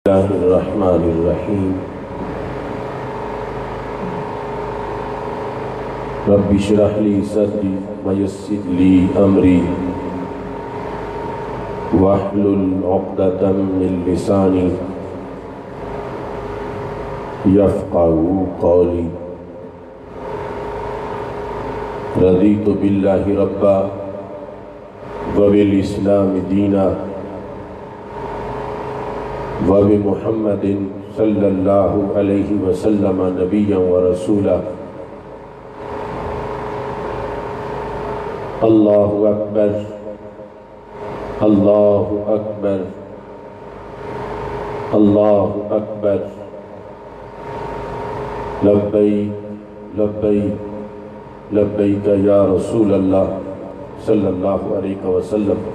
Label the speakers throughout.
Speaker 1: اللہ الرحمن الرحیم رب اشرح لی صدری ویسر لی امری واحلل عقدۃ من لسانی یفقہوا قولی رضیت باللہ ربا وبالاسلام دینا وبمحمد صلی اللہ علیہ وسلم نبیا ورسولا اللہ اکبر اللہ اکبر اللہ اکبر لبیک لبیک لبیک یا رسول اللہ صلی اللہ علیہ وسلم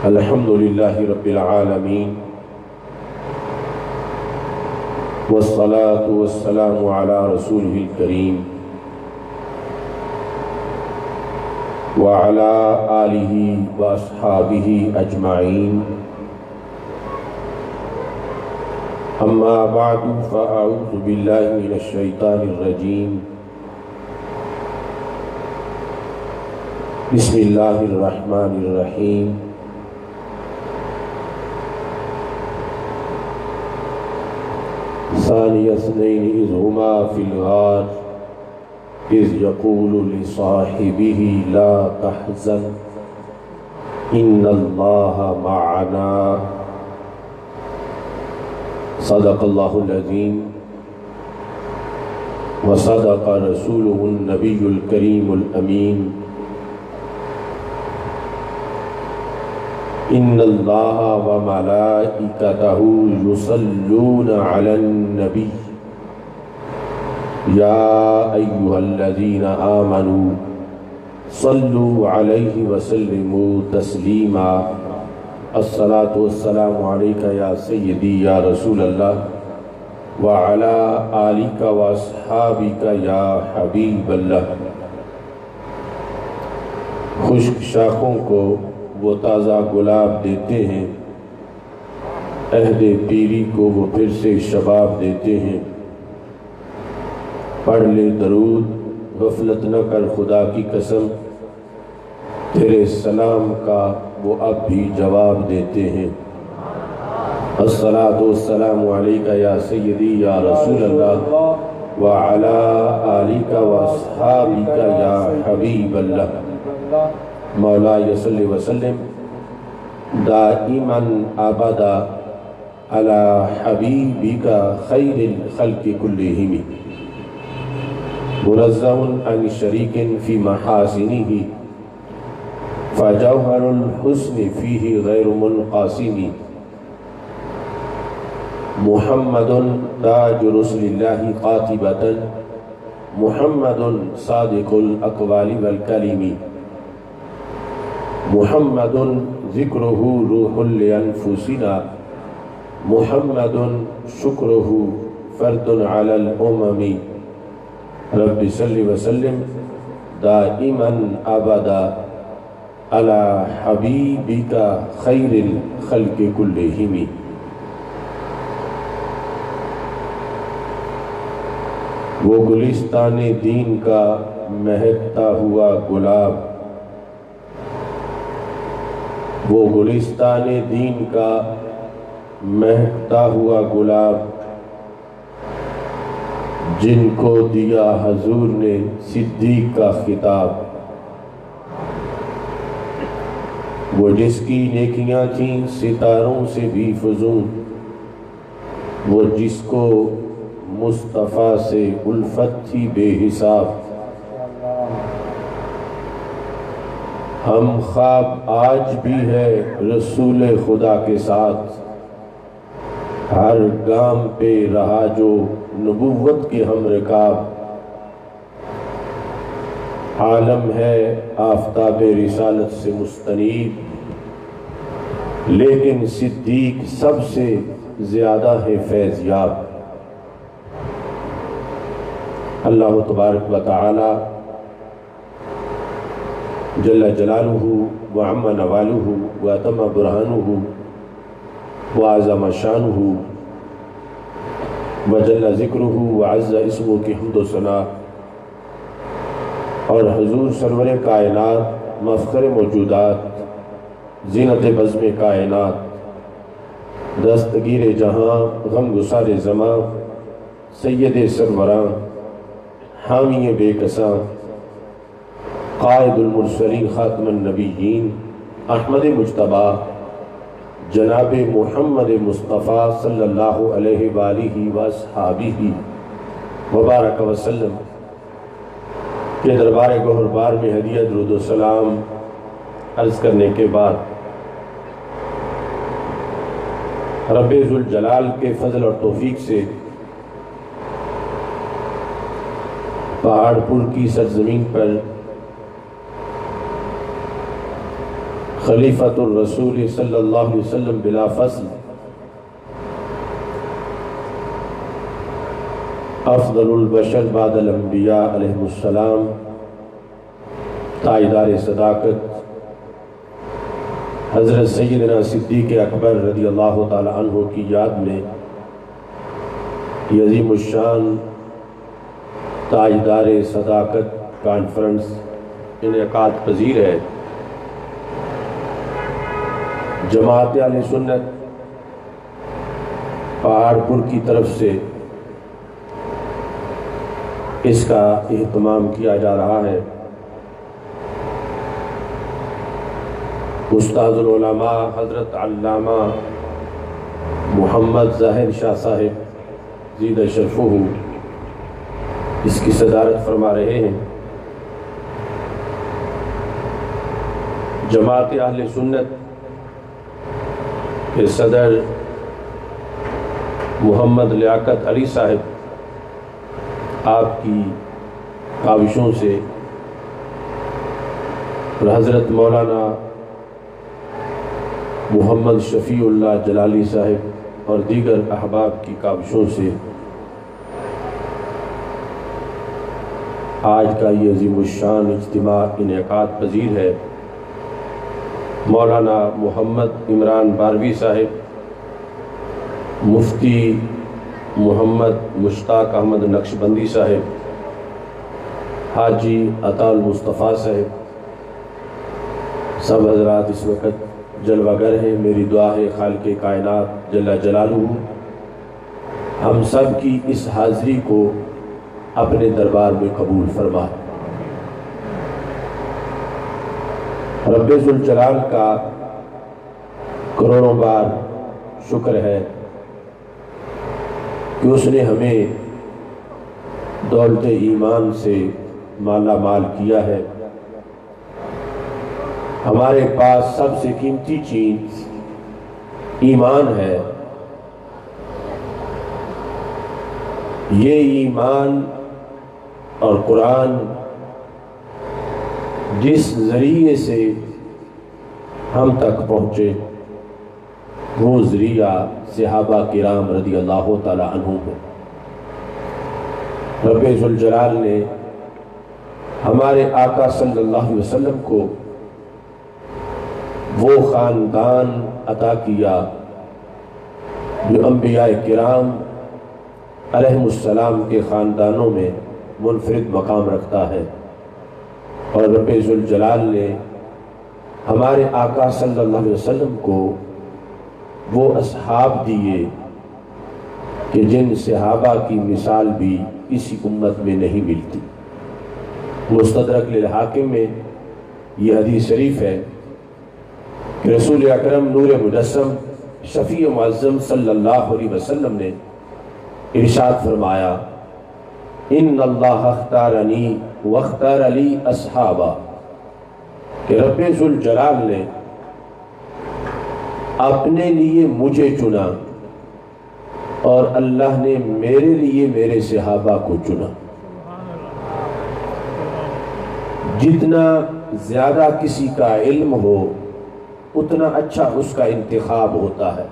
Speaker 1: الحمدللہ رب العالمین والصلاة والسلام علی رسولہ الکریم وعلی آلہ واصحابہ اجمعین اما بعد فاعوذ باللہ من الشیطان الرجیم بسم اللہ الرحمن الرحیم ثانی اثنین اذ ہما فی الغار اذ یقول لصاحبہ لا تحزن ان اللہ معنا صدق اللہ العظیم وصدق رسولہ النبی الکریم الامین ان اللہ وملائکتہ یصلون علی النبی یا ایہا الذین آمنوا صلوا علیہ وسلموا تسلیما الصلاة والسلام علیکہ یا سیدی یا رسول اللہ وعلی آلک واصحابک یا حبیب اللہ۔ خشک شاخوں کو وہ تازہ گلاب دیتے ہیں، عہد پیری کو وہ پھر سے شباب دیتے ہیں۔ پڑھ لے درود غفلت نہ کر خدا کی قسم، تیرے سلام کا وہ اب بھی جواب دیتے ہیں۔ الصلاۃ والسلام علیکہ یا سیدی یا رسول اللہ وعلی آلک واصحابک یا حبیب اللہ۔ مولا صلی وسلم دائما ابدا علی حبیبک خیر الخلق کلہم منزہ عن شریک فی محاسنہ فجوہر الحسن فیہ غیر منقاسم محمد تاج رسل اللہ قاطبۃ محمد صادق الاقوال والکلم محمد ذکرہ روح لانفسنا محمد شکرہ فرد علی الامم رب صلی وسلم دائما ابدا علی حبیبک خیر الخلق کلہم۔ وہ گلستان دین کا مہکتا ہوا گلاب، وہ گلستان دین کا مہکتا ہوا گلاب جن کو دیا حضور نے صدیق کا خطاب، وہ جس کی نیکیاں تھیں ستاروں سے بھی فزوں، وہ جس کو مصطفیٰ سے الفت تھی بے حساب۔ ہم خواب آج بھی ہے رسول خدا کے ساتھ، ہر گام پہ رہا جو نبوت کے ہم رکاب، عالم ہے آفتاب رسالت سے مستنیر، لیکن صدیق سب سے زیادہ ہے فیض یاب۔ اللہ تبارک و تعالی جل جلالہ وعم نوالہ واتم برہانہ وعظم شانہ وجل ذکرہ وعز اسمہ کی حمد و ثنا، اور حضور سرور کائنات، مفخر موجودات، زینت بزم کائنات، دستگیر جہاں، غم گسار زماں، سید سروراں، حامی بے کساں، قائد المرسلین، خاتم النبیین، احمد مجتبیٰ، جناب محمد مصطفیٰ صلی اللہ علیہ وآلہ وصحابہ وبارک وسلم کے دربار گوہر بار میں ہدیہ درود و سلام عرض کرنے کے بعد، رب ذوالجلال کے فضل اور توفیق سے پہاڑ پور کی سرزمین پر خلیفۃ الرسول صلی اللہ علیہ وسلم بلا فصل افضل البشر بعد الانبیاء علیہ السلام، تاجدار صداقت حضرت سیدنا صدیق اکبر رضی اللہ تعالی عنہ کی یاد میں یہ عظیم الشان تاجدار صداقت کانفرنس انعقاد پذیر ہے۔ جماعت اہل سنت پہاڑ پور کی طرف سے اس کا اہتمام کیا جا رہا ہے۔ استاد العلماء حضرت علامہ محمد ظاہر شاہ صاحب زید شرفہ اس کی صدارت فرما رہے ہیں۔ جماعت اہل سنت کے صدر محمد لیاقت علی صاحب آپ کی کاوشوں سے اور حضرت مولانا محمد شفیع اللہ جلالی صاحب اور دیگر احباب کی کاوشوں سے آج کا یہ عظیم الشان اجتماع انعقاد پذیر ہے۔ مولانا محمد عمران باروی صاحب، مفتی محمد مشتاق احمد نقشبندی صاحب، حاجی عطا المصطفیٰ صاحب، سب حضرات اس وقت جلوہ گر ہیں۔ میری دعا ہے خالق کائنات جل جلالہ ہم سب کی اس حاضری کو اپنے دربار میں قبول فرما۔ رب ذوالجلال کا کروڑوں بار شکر ہے کہ اس نے ہمیں دولت ایمان سے مالا مال کیا ہے۔ ہمارے پاس سب سے قیمتی چیز ایمان ہے۔ یہ ایمان اور قرآن جس ذریعے سے ہم تک پہنچے وہ ذریعہ صحابہ کرام رضی اللہ تعالی عنہم ہے۔ رب ذوالجلال نے ہمارے آقا صلی اللہ علیہ وسلم کو وہ خاندان عطا کیا جو انبیاء کرام علیہ السلام کے خاندانوں میں منفرد مقام رکھتا ہے، اور رب ذوالجلال نے ہمارے آقا صلی اللہ علیہ وسلم کو وہ اصحاب دیے کہ جن صحابہ کی مثال بھی کسی امت میں نہیں ملتی۔ مستدرک للحاکم میں یہ حدیث شریف ہے کہ رسول اکرم نور مجسم شفیع معظم صلی اللہ علیہ وسلم نے ارشاد فرمایا، ان اللہ اختارنی واختار علی اصحابہ، کہ رب ذوالجلال نے اپنے لیے مجھے چنا اور اللہ نے میرے لیے میرے صحابہ کو چنا۔ جتنا زیادہ کسی کا علم ہو اتنا اچھا اس کا انتخاب ہوتا ہے۔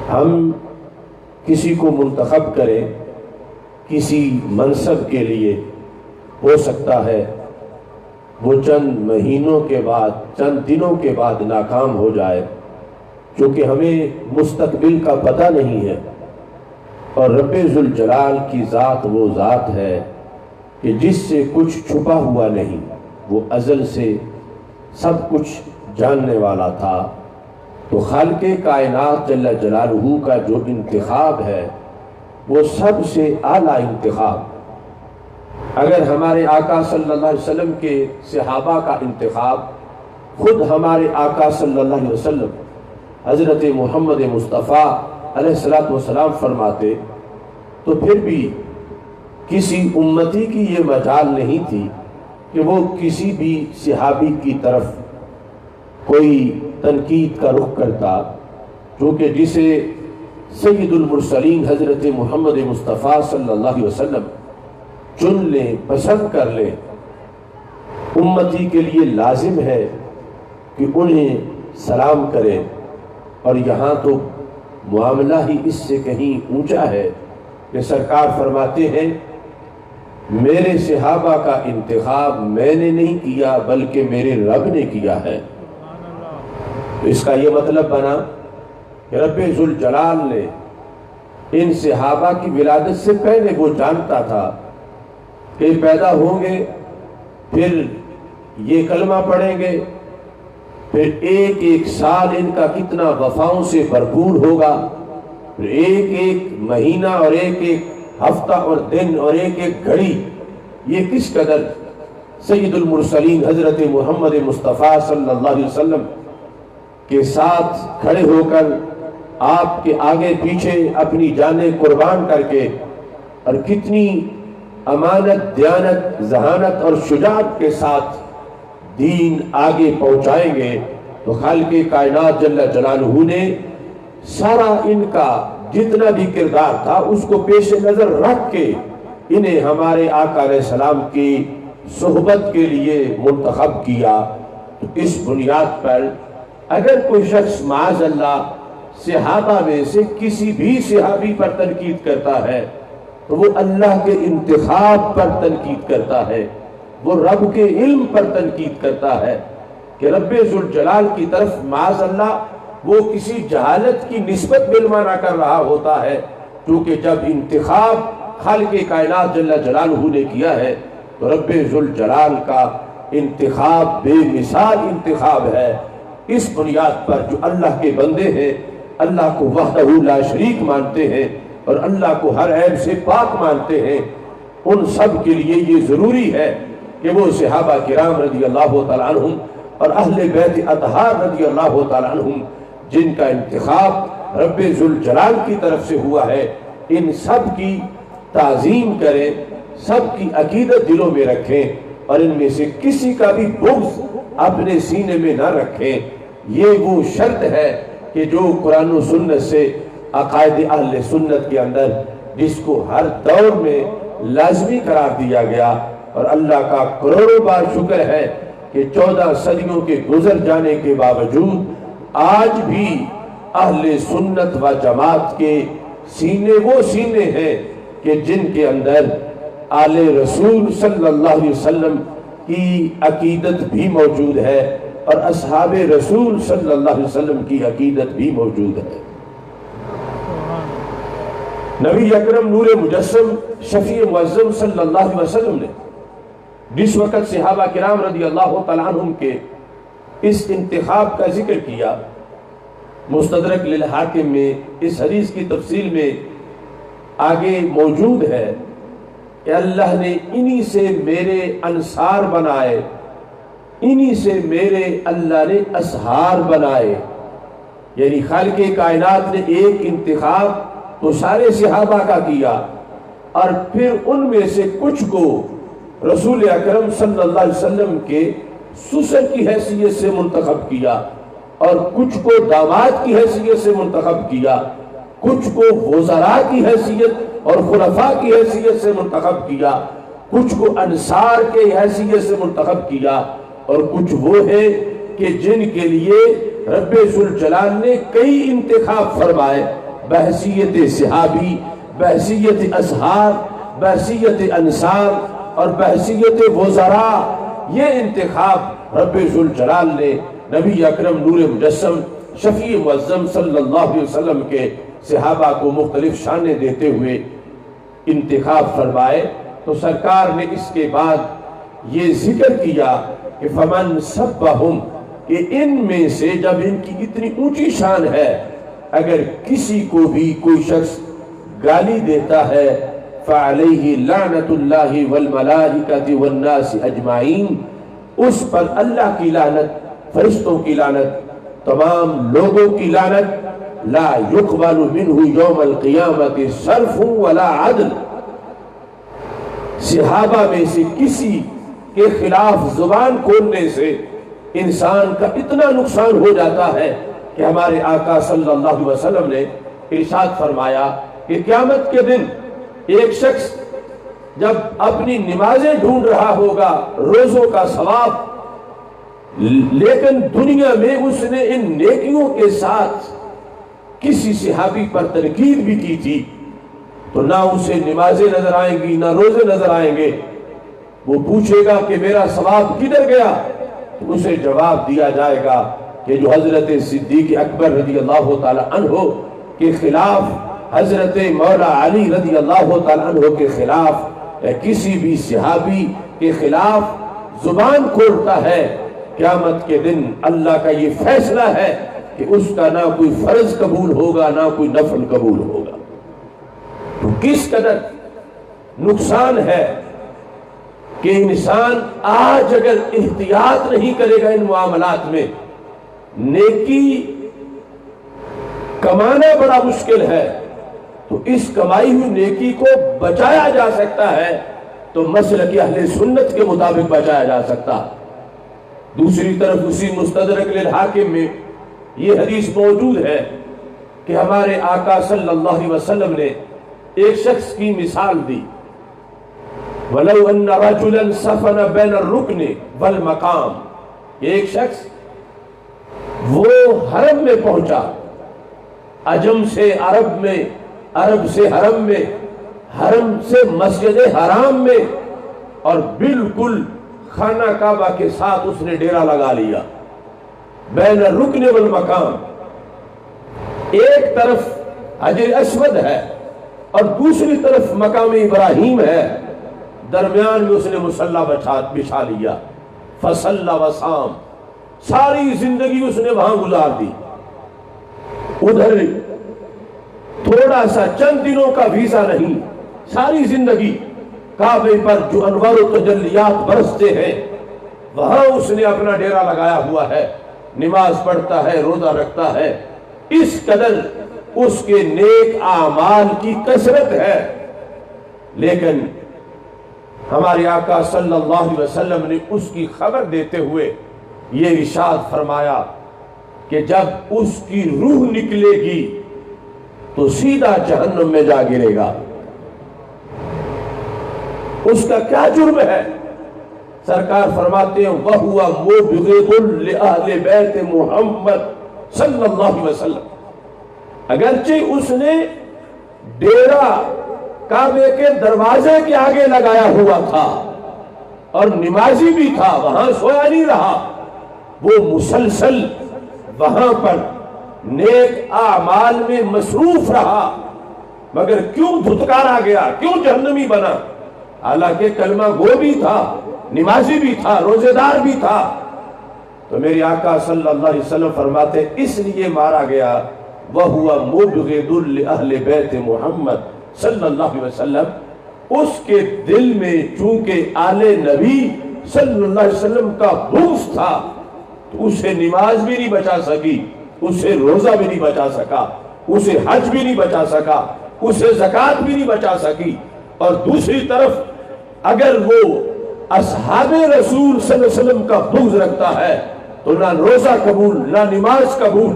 Speaker 1: ہم کسی کو منتخب کریں کسی منصب کے لیے، ہو سکتا ہے وہ چند مہینوں کے بعد، چند دنوں کے بعد ناکام ہو جائے، چونکہ ہمیں مستقبل کا پتہ نہیں ہے، اور رب ذوالجلال کی ذات وہ ذات ہے کہ جس سے کچھ چھپا ہوا نہیں، وہ ازل سے سب کچھ جاننے والا تھا۔ تو خالق کائنات جل جلالہ کا جو انتخاب ہے وہ سب سے اعلیٰ انتخاب۔ اگر ہمارے آقا صلی اللہ علیہ وسلم کے صحابہ کا انتخاب خود ہمارے آقا صلی اللہ علیہ وسلم حضرت محمد مصطفیٰ علیہ السلام فرماتے تو پھر بھی کسی امتی کی یہ مجال نہیں تھی کہ وہ کسی بھی صحابی کی طرف کوئی تنقید کا رخ کرتا، کیونکہ جسے سید المرسلین حضرت محمد مصطفیٰ صلی اللہ علیہ وسلم چن لیں، پسند کر لیں، امتی کے لیے لازم ہے کہ انہیں سلام کرے۔ اور یہاں تو معاملہ ہی اس سے کہیں اونچا ہے کہ سرکار فرماتے ہیں میرے صحابہ کا انتخاب میں نے نہیں کیا بلکہ میرے رب نے کیا ہے۔ تو اس کا یہ مطلب بنا کہ رب ذوالجلال نے ان صحابہ کی ولادت سے پہلے وہ جانتا تھا کہ پیدا ہوں گے، پھر یہ کلمہ پڑھیں گے، پھر ایک ایک سال ان کا کتنا وفاؤں سے بھرپور ہوگا، پھر ایک ایک مہینہ اور ایک ایک ہفتہ اور دن اور ایک ایک گھڑی یہ کس قدر سید المرسلین حضرت محمد مصطفیٰ صلی اللہ علیہ وسلم کے ساتھ کھڑے ہو کر آپ کے آگے پیچھے اپنی جانیں قربان کر کے اور کتنی امانت، دیانت، ذہانت اور شجاعت کے ساتھ دین آگے پہنچائیں گے۔ تو خالق کائنات جل جلالہ نے سارا ان کا جتنا بھی کردار تھا اس کو پیش نظر رکھ کے انہیں ہمارے آقا علیہ السلام کی صحبت کے لیے منتخب کیا۔ تو اس بنیاد پر اگر کوئی شخص معاذ اللہ صحابہ میں سے کسی بھی صحابی پر تنقید کرتا ہے تو وہ اللہ کے انتخاب پر تنقید کرتا ہے، وہ رب کے علم پر تنقید کرتا ہے کہ رب ذوالجلال کی طرف معاذ اللہ وہ کسی جہالت کی نسبت بالمعنی کر رہا ہوتا ہے، کیونکہ جب انتخاب خالق کائنات جل جلالہ نے کیا ہے تو رب ذوالجلال کا انتخاب بے مثال انتخاب ہے۔ اس بنیاد پر جو اللہ کے بندے ہیں، اللہ کو وحدہ لا شریک مانتے ہیں اور اللہ کو ہر عیب سے پاک مانتے ہیں، ان سب کے لیے یہ ضروری ہے کہ وہ صحابہ کرام رضی اللہ تعالیٰ عنہم اور اہل بیت اطہار رضی اللہ تعالیٰ عنہم جن کا انتخاب رب ذوالجلال کی طرف سے ہوا ہے، ان سب کی تعظیم کریں، سب کی عقیدت دلوں میں رکھیں اور ان میں سے کسی کا بھی بغض اپنے سینے میں نہ رکھیں۔ یہ وہ شرط ہے کہ جو قرآن و سنت سے عقائد اہل سنت کے اندر جس کو ہر دور میں لازمی قرار دیا گیا، اور اللہ کا کروڑوں بار شکر ہے کہ 14 صدیوں کے گزر جانے کے باوجود آج بھی اہل سنت و جماعت کے سینے وہ سینے ہیں کہ جن کے اندر آل رسول صلی اللہ علیہ وسلم کی عقیدت بھی موجود ہے اور اصحاب رسول صلی اللہ علیہ وسلم کی عقیدت بھی موجود ہے۔ نبی اکرم نور مجسم شفیع معظم صلی اللہ علیہ وسلم نے جس وقت صحابہ کرام رضی اللہ تعالیٰ عنہم کے اس انتخاب کا ذکر کیا، مستدرک للحاکم میں اس حدیث کی تفصیل میں آگے موجود ہے کہ اللہ نے انہی سے میرے انصار بنائے، انہی سے میرے اللہ نے اصحار بنائے۔ یعنی خالق کائنات نے ایک انتخاب تو سارے صحابہ کا کیا اور پھر ان میں سے کچھ کو رسول اکرم صلی اللہ علیہ وسلم کے سسر کی حیثیت سے منتخب کیا اور کچھ کو داماد کی حیثیت سے منتخب کیا، کچھ کو وزراء کی حیثیت اور خلفاء کی حیثیت سے منتخب کیا، کچھ کو انصار کے حیثیت سے منتخب کیا، اور کچھ وہ ہیں کہ جن کے لیے رب ذوالجلال نے کئی انتخاب فرمائے بحیثیت صحابی، بحیثیت اصحاب، بحیثیت انصار اور بحیثیت وزراء۔ یہ انتخاب رب ذوالجلال نے نبی اکرم نور مجسم شفیع معظم صلی اللہ علیہ وسلم کے صحابہ کو مختلف شانیں دیتے ہوئے انتخاب فرمائے، تو سرکار نے اس کے بعد یہ ذکر کیا کہ فمن سبہم، کہ ان میں سے جب ان کی اتنی اونچی شان ہے، اگر کسی کو بھی کوئی شخص گالی دیتا ہے فعلیہ لعنت اللہ والملائکۃ والناس اجمعین، اس پر اللہ کی لعنت، فرشتوں کی لعنت، تمام لوگوں کی لعنت، لا یقبل منہ یوم القیامت صرف ولا عدل، صحابہ میں سے کسی کے خلاف زبان کھولنے سے انسان کا اتنا نقصان ہو جاتا ہے کہ ہمارے آقا صلی اللہ علیہ وسلم نے ارشاد فرمایا کہ قیامت کے دن ایک شخص جب اپنی نمازیں ڈھونڈ رہا ہوگا، روزوں کا ثواب، لیکن دنیا میں اس نے ان نیکیوں کے ساتھ کسی صحابی پر تنقید بھی کی تھی، تو نہ اسے نمازیں نظر آئیں گی نہ روزے نظر آئیں گے۔ وہ پوچھے گا کہ میرا ثواب کدھر گیا؟ تو اسے جواب دیا جائے گا کہ جو حضرت صدیق اکبر رضی اللہ تعالی عنہ کے خلاف، حضرت مولا علی رضی اللہ تعالی عنہ کے خلاف، کسی بھی صحابی کے خلاف زبان کھولتا ہے، قیامت کے دن اللہ کا یہ فیصلہ ہے کہ اس کا نہ کوئی فرض قبول ہوگا نہ کوئی نفل قبول ہوگا۔ تو کس قدر نقصان ہے کہ انسان آج اگر احتیاط نہیں کرے گا ان معاملات میں، نیکی کمانا بڑا مشکل ہے، تو اس کمائی ہوئی نیکی کو بچایا جا سکتا ہے تو مسلک اہل سنت کے مطابق بچایا جا سکتا۔ دوسری طرف اسی مستدرک للحاکم میں یہ حدیث موجود ہے کہ ہمارے آقا صلی اللہ علیہ وسلم نے ایک شخص کی مثال دی، وَلَوْ أَنَّ رَجُلًا سَفَنَ بَيْنَ الرُّكْنِ وَالْمَقَامِ، ایک شخص وہ حرم میں پہنچا، عجم سے عرب میں، عرب سے حرم میں، حرم سے مسجد حرام میں، اور بالکل خانہ کعبہ کے ساتھ اس نے ڈیرا لگا لیا، بین الرکن والمقام، ایک طرف حجر اسود ہے اور دوسری طرف مقام ابراہیم ہے، درمیان میں اس نے مصلی بچھا لیا، فصلی وصام، ساری زندگی اس نے وہاں گزار دی۔ ادھر تھوڑا سا چند دنوں کا ویزا نہیں، ساری زندگی کعبے پر جو انوار و تجلیات برستے ہیں وہاں اس نے اپنا ڈیرا لگایا ہوا ہے، نماز پڑھتا ہے، روزہ رکھتا ہے، اس قدر اس کے نیک اعمال کی کثرت ہے۔ لیکن ہمارے آقا صلی اللہ علیہ وسلم نے اس کی خبر دیتے ہوئے یہ ارشاد فرمایا کہ جب اس کی روح نکلے گی تو سیدھا جہنم میں جا گرے گا۔ اس کا کیا جرم ہے؟ سرکار فرماتے ہیں وَهُوَ مُبْغِضٌ لِأَهْلِ بَيْتِ محمد صلی اللہ علیہ وسلم، اگرچہ اس نے ڈیرا کعبے کے دروازے کے آگے لگایا ہوا تھا اور نمازی بھی تھا، وہاں سویا نہیں رہا، وہ مسلسل وہاں پر نیک اعمال میں مصروف رہا، مگر کیوں دھتکارا گیا، کیوں جہنمی بنا؟ حالانکہ کلمہ گو بھی تھا، نمازی بھی تھا، روزے دار بھی تھا۔ تو میرے آقا صلی اللہ علیہ وسلم فرماتے اس لیے مارا گیا وَهُوَ مُبْغِضٌ لِأَهْلِ بَيْتِ محمد صلی اللہ علیہ وسلم، اس کے دل میں چونکہ آل نبی صلی اللہ علیہ وسلم کا بغض تھا تو اسے نماز بھی نہیں بچا سکی، اسے روزہ بھی نہیں بچا سکا، اسے حج بھی نہیں بچا سکا، اسے زکوٰۃ بھی نہیں بچا سکی۔ اور دوسری طرف اگر وہ اصحاب رسول صلی اللہ علیہ وسلم کا بغض رکھتا ہے تو نہ روزہ قبول نہ نماز قبول۔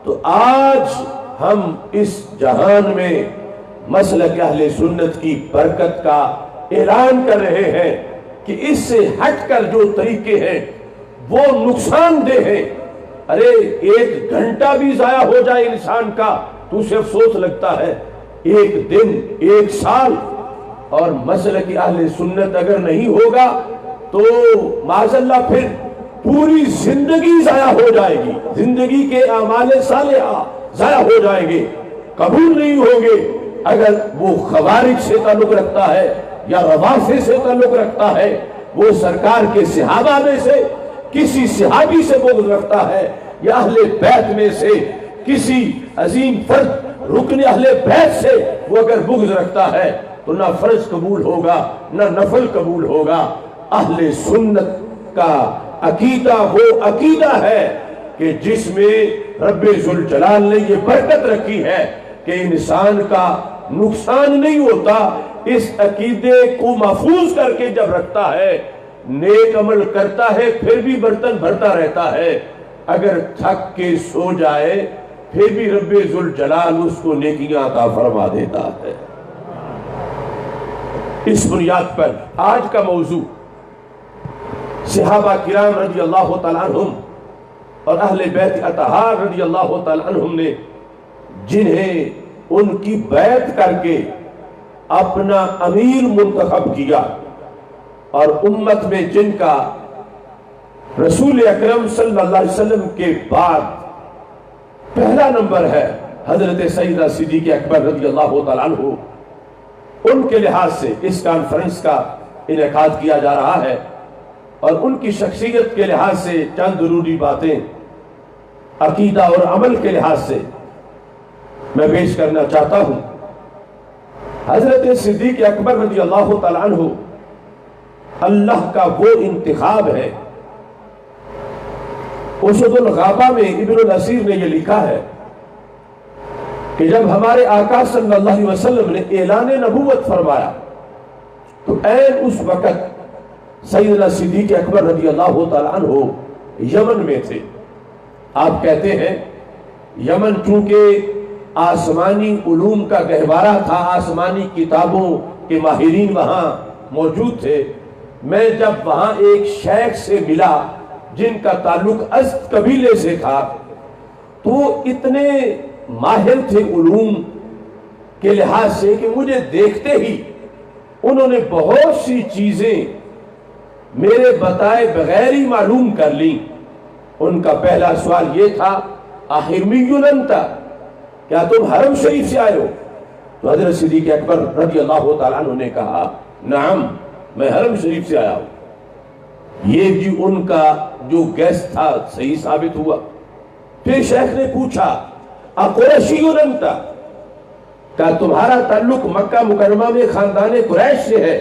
Speaker 1: تو آج ہم اس جہان میں مسلک اہل سنت کی برکت کا اعلان کر رہے ہیں کہ اس سے ہٹ کر جو طریقے ہیں وہ نقصان دہ ہیں۔ ارے ایک گھنٹہ بھی ضائع ہو جائے انسان کا تو اسے افسوس لگتا ہے، ایک دن، ایک سال۔ اور مسلک اہل سنت اگر نہیں ہوگا تو معاذ اللہ پھر پوری زندگی ضائع ہو جائے گی، زندگی کے اعمال صالحہ ضائع ہو جائیں گے، قبول نہیں ہوں گے۔ اگر وہ خوارج سے تعلق رکھتا ہے یا روافض سے تعلق رکھتا ہے، وہ سرکار کے صحابہ میں سے کسی صحابی سے بغض رکھتا ہے، یا اہل بیت میں سے کسی عظیم فرد رکن اہل بیت سے وہ اگر بغض رکھتا ہے تو نہ فرض قبول ہوگا نہ نفل قبول ہوگا۔ اہل سنت کا عقیدہ وہ عقیدہ ہے کہ جس میں رب ذوالجلال نے یہ برکت رکھی ہے کہ انسان کا نقصان نہیں ہوتا۔ اس عقیدے کو محفوظ کر کے جب رکھتا ہے، نیک عمل کرتا ہے، پھر بھی برتن بھرتا رہتا ہے، اگر تھک کے سو جائے پھر بھی رب ذوالجلال اس کو نیکیاں عطا فرما دیتا ہے۔ اس بنیاد پر آج کا موضوع صحابہ کرام رضی اللہ تعالیٰ عنہم اور اہل بیت اطہار رضی اللہ تعالیٰ عنہم نے جنہیں ان کی بیعت کر کے اپنا امیر منتخب کیا، اور امت میں جن کا رسول اکرم صلی اللہ علیہ وسلم کے بعد پہلا نمبر ہے، حضرت سیدنا صدیق اکبر رضی اللہ تعالیٰ عنہ، ان کے لحاظ سے اس کانفرنس کا انعقاد کیا جا رہا ہے، اور ان کی شخصیت کے لحاظ سے چند ضروری باتیں عقیدہ اور عمل کے لحاظ سے میں پیش کرنا چاہتا ہوں۔ حضرت صدیق اکبر رضی اللہ تعالیٰ عنہ اللہ کا وہ انتخاب ہے۔ اسد الغابہ میں ابن الاسیر نے یہ لکھا ہے کہ جب ہمارے آقا صلی اللہ علیہ وسلم نے اعلان نبوت فرمایا تو عین اس وقت سیدنا صدیق اکبر رضی اللہ تعالیٰ عنہ یمن میں تھے۔ آپ کہتے ہیں یمن چونکہ آسمانی علوم کا گہوارہ تھا، آسمانی کتابوں کے ماہرین وہاں موجود تھے۔ میں جب وہاں ایک شیخ سے ملا جن کا تعلق ازد قبیلے سے تھا، تو اتنے ماہر تھے علوم کے لحاظ سے کہ مجھے دیکھتے ہی انہوں نے بہت سی چیزیں میرے بتائے بغیر ہی معلوم کر لیں۔ ان کا پہلا سوال یہ تھا، احرمی انت، کیا تم حرم شریف سے آئے ہو؟ تو حضرت صدیق اکبر رضی اللہ تعالیٰ عنہ نے کہا نعم، میں حرم شریف سے آیا ہوں۔ یہ بھی ان کا جو گیس تھا صحیح ثابت ہوا۔ پھر شیخ نے پوچھا اقریشی انت، کیا تمہارا تعلق مکہ مکرمہ میں خاندان قریش سے ہے؟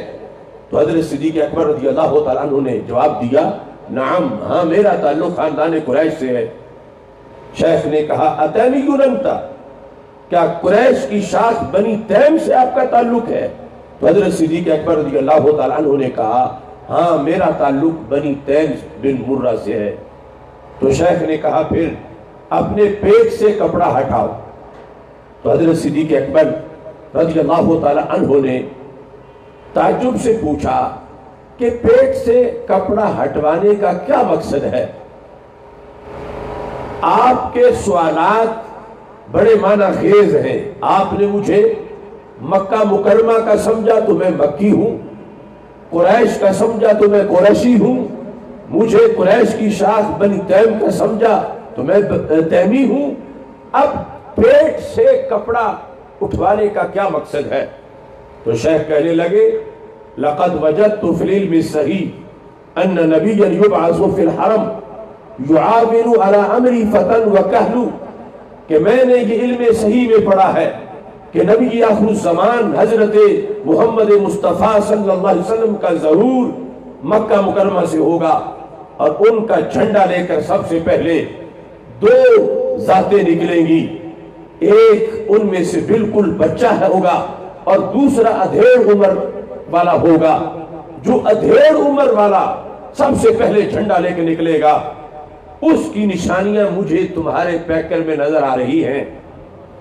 Speaker 1: تو حضرت صدیق اکبر رضی اللہ تعالیٰ عنہ نے جواب دیا نعم، ہاں میرا تعلق خاندان قریش سے ہے۔ شیخ نے کہا اتیمی انت، کیا قریش کی شاخ بنی تیم سے آپ کا تعلق ہے؟ تو حضرت صدیق اکبر رضی اللہ تعالیٰ عنہ نے کہا ہاں میرا تعلق بنی تیم بن مرہ سے ہے۔ تو شیخ نے کہا پھر اپنے پیٹ سے کپڑا ہٹاؤ۔ تو حضرت صدیق اکبر رضی اللہ تعالیٰ عنہ نے تعجب سے پوچھا کہ پیٹ سے کپڑا ہٹوانے کا کیا مقصد ہے؟ آپ کے سوالات بڑے معنی خیز ہیں۔ آپ نے مجھے مکہ مکرمہ کا سمجھا تو میں مکی ہوں، قریش کا سمجھا تو میں قریشی ہوں، مجھے قریش کی شاخ بنی تیم کا سمجھا تو میں تیمی ہوں، اب پیٹ سے کپڑا اٹھوانے کا کیا مقصد ہے؟ تو شیخ کہنے لگے لقد وجدت فی العلم الصحیح ان نبیا یبعث فی الحرم یعاون علی امر فتن وکہل، کہ میں نے یہ علم صحیح میں پڑھا ہے کہ نبی آخر الزمان حضرت محمد مصطفیٰ صلی اللہ علیہ وسلم کا ظہور مکہ مکرمہ سے ہوگا، اور ان کا جھنڈا لے کر سب سے پہلے دو ذاتیں نکلیں گی، ایک ان میں سے بالکل بچہ ہوگا اور دوسرا ادھیڑ عمر والا ہوگا۔ جو ادھیڑ عمر والا سب سے پہلے جھنڈا لے کے نکلے گا، اس کی نشانیاں مجھے تمہارے پیکر میں نظر آ رہی ہیں۔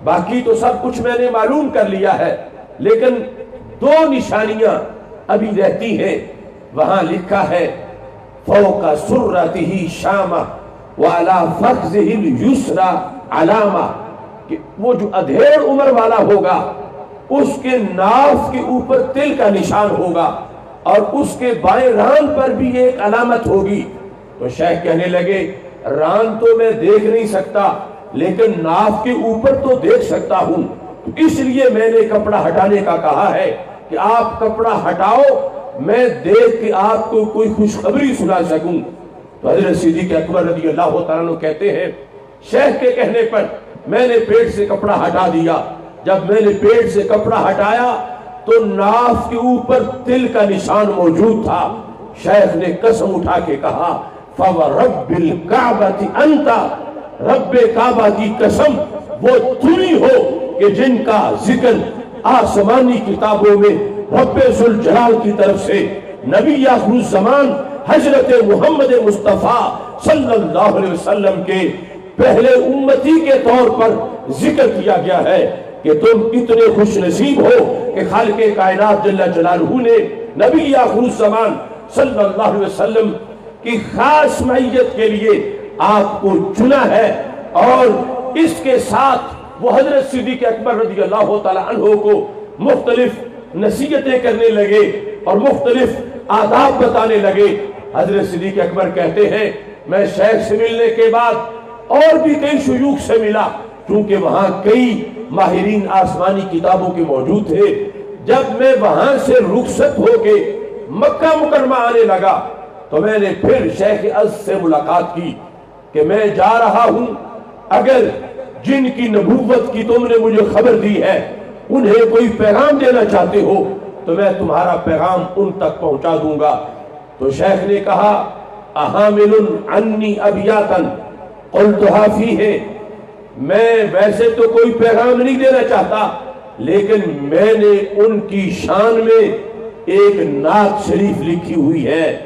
Speaker 1: باقی تو سب کچھ میں نے معلوم کر لیا ہے، لیکن دو نشانیاں ابھی رہتی ہیں۔ وہاں لکھا ہے فوق سرتہ شامہ وعلی فخذہ الیسری علامہ، کہ وہ جو ادھیڑ عمر والا ہوگا اس کے ناف کے اوپر تل کا نشان ہوگا، اور اس کے بائیں ران پر بھی ایک علامت ہوگی۔ تو شیخ کہنے لگے ران تو میں دیکھ نہیں سکتا لیکن ناف کے اوپر تو دیکھ سکتا ہوں، اس لیے میں نے کپڑا ہٹانے کا کہا ہے کہ آپ کپڑا ہٹاؤ، میں دیکھ کے آپ کو کوئی خوشخبری سنا سکوں۔ تو حضرت صدیق اکبر رضی اللہ تعالیٰ عنہ کہتے ہیں شیخ کے کہنے پر میں نے پیٹ سے کپڑا ہٹا دیا، جب میں نے پیٹ سے کپڑا ہٹایا تو ناف کے اوپر تل کا نشان موجود تھا۔ شیخ نے قسم اٹھا کے کہا فَوَرَبِّ الْكَعْبَةِ أَنْتَ، رب کعبہ کی قسم وہ تھی ہو کہ جن کا ذکر آسمانی کتابوں میں رب ذوالجلال کی طرف سے نبی آخر الزمان حضرت محمد مصطفیٰ صلی اللہ علیہ وسلم کے پہلے امتی کے طور پر ذکر کیا گیا ہے کہ تم اتنے خوش نصیب ہو کہ خالق کائنات جل جلالہ نے نبی آخر الزمان صلی اللہ علیہ وسلم کی خاص معیت کے لیے آپ کو چنا ہے، اور اس کے ساتھ وہ حضرت صدیق اکبر رضی اللہ تعالی عنہ کو مختلف نصیحتیں کرنے لگے اور مختلف آداب بتانے لگے۔ حضرت صدیق اکبر کہتے ہیں میں شیخ سے ملنے کے بعد اور بھی کئی شیوخ سے ملا، کیونکہ وہاں کئی ماہرین آسمانی کتابوں کے موجود تھے۔ جب میں وہاں سے رخصت ہو کے مکہ مکرمہ آنے لگا تو میں نے پھر شیخ از سے ملاقات کی کہ میں جا رہا ہوں، اگر جن کی نبوت کی تم نے مجھے خبر دی ہے انہیں کوئی پیغام دینا چاہتے ہو تو میں تمہارا پیغام ان تک پہنچا دوں گا۔ تو شیخ نے کہا احامل عنی ابیاتن قلتھا فیہ، میں ویسے تو کوئی پیغام نہیں دینا چاہتا لیکن میں نے ان کی شان میں ایک نعت شریف لکھی ہوئی ہے،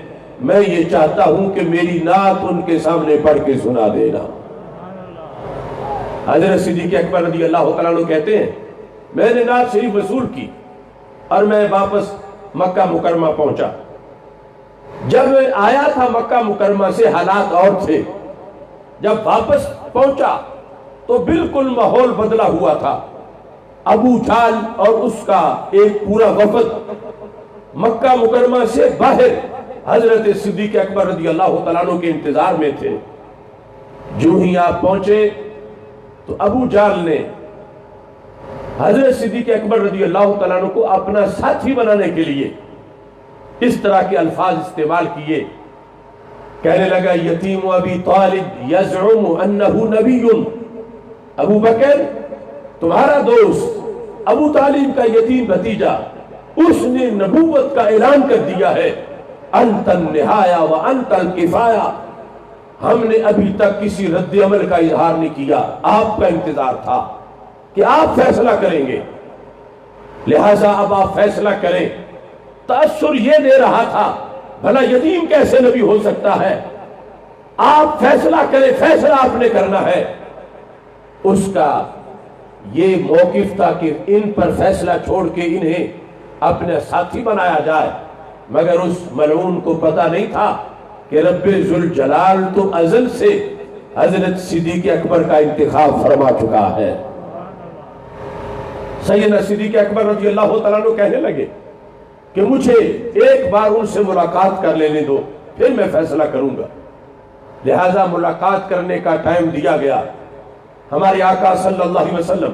Speaker 1: میں یہ چاہتا ہوں کہ میری نعت ان کے سامنے پڑھ کے سنا دینا۔ حضرت صدیق اکبر رضی اللہ تعالیٰ عنہ کہتے ہیں میں نے نعت شریف وصول کی اور میں واپس مکہ مکرمہ پہنچا۔ جب میں آیا تھا مکہ مکرمہ سے حالات اور تھے، جب واپس پہنچا تو بالکل ماحول بدلا ہوا تھا۔ ابو جہل اور اس کا ایک پورا وفد مکہ مکرمہ سے باہر حضرت صدیق اکبر رضی اللہ تعالیٰ عنہ کے انتظار میں تھے۔ جو ہی آپ پہنچے تو ابو جہل نے حضرت صدیق اکبر رضی اللہ تعالیٰ عنہ کو اپنا ساتھی بنانے کے لیے اس طرح کے الفاظ استعمال کیے، کہنے لگا یتیم ابی طالب یزعم انہ نبی، ابو بکر تمہارا دوست ابو طالب کا یتیم بھتیجا اس نے نبوت کا اعلان کر دیا ہے، انت النہایہ و انت الکفایہ، ہم نے ابھی تک کسی رد عمل کا اظہار نہیں کیا، آپ کا انتظار تھا کہ آپ فیصلہ کریں گے، لہٰذا اب آپ فیصلہ کریں۔ تأثر یہ دے رہا تھا بھلا یتیم کیسے نبی ہو سکتا ہے، آپ فیصلہ کریں، فیصلہ آپ نے کرنا ہے۔ اس کا یہ موقف تھا کہ ان پر فیصلہ چھوڑ کے انہیں اپنے ساتھی بنایا جائے، مگر اس ملعون کو پتہ نہیں تھا کہ رب ذوالجلال تو ازل سے حضرت صدیق اکبر کا انتخاب فرما چکا ہے۔ سیدنا صدیق اکبر رضی اللہ تعالیٰ عنہ کہنے لگے کہ مجھے ایک بار ان سے ملاقات کر لینے دو پھر میں فیصلہ کروں گا۔ لہٰذا ملاقات کرنے کا ٹائم دیا گیا۔ ہمارے آقا صلی اللہ علیہ وسلم